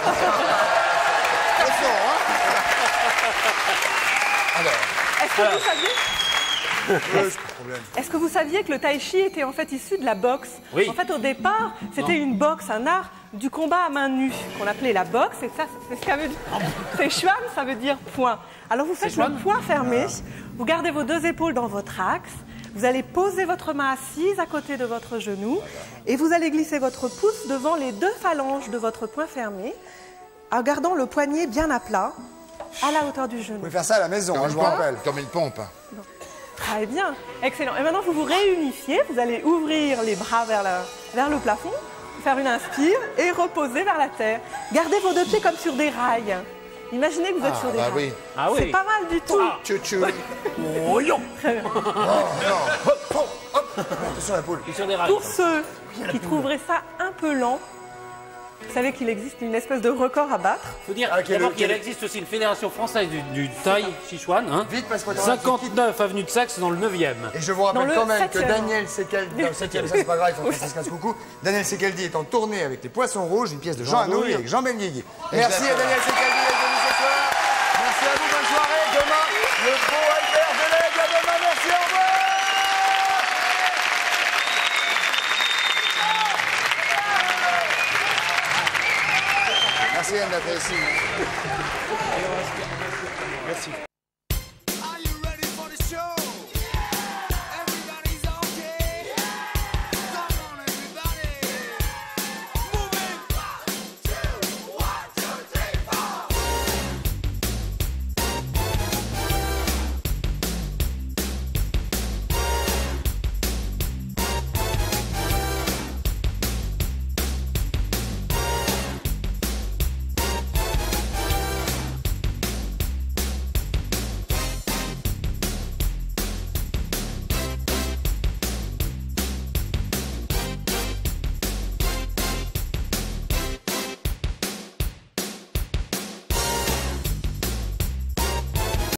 Est-ce que vous saviez que le tai chi était en fait issu de la boxe? Oui. En fait, au départ, c'était une boxe, un art du combat à main nue, qu'on appelait la boxe, et ça, c'est ce que ça veut dire. C'est chuan, ça veut dire point. Alors vous faites le poing fermé, vous gardez vos deux épaules dans votre axe, vous allez poser votre main assise à côté de votre genou, et vous allez glisser votre pouce devant les deux phalanges de votre poing fermé, en gardant le poignet bien à plat, à la hauteur du genou. Vous pouvez faire ça à la maison, je vous rappelle. Comme une pompe. Très bien, excellent. Et maintenant, vous vous réunifiez, vous allez ouvrir les bras vers le plafond, faire une inspire et reposer vers la terre. Gardez vos deux pieds comme sur des rails. Imaginez que vous êtes sur des rails. Oui. Ah oui. C'est pas mal du tout. Tchou-tchou. Très bien. Attention à la poule. Sur des rails. Pour ceux qui trouveraient ça un peu lent, Vous savez qu'il existe une espèce de record à battre. Il faut dire d'abord qu'il existe aussi une fédération française du Tai Chi Chuan. Hein. Vite, parce qu'on 59 avenue de Saxe dans le 9e. Et je vous rappelle quand même que Daniel Secaldi, dans le 7e, ça c'est pas grave, il faut qu'on fasse 15 coucou. Daniel Secaldi est en tournée avec les Poissons Rouges, une pièce de Jean Anouilh avec Jean Benguigui. Merci à Daniel Secaldi d'être venu ce soir. Merci à vous, bonne soirée. Demain, le beau Albert Delègue. À demain, merci, au revoir. Merci Anne d'être ici. Merci.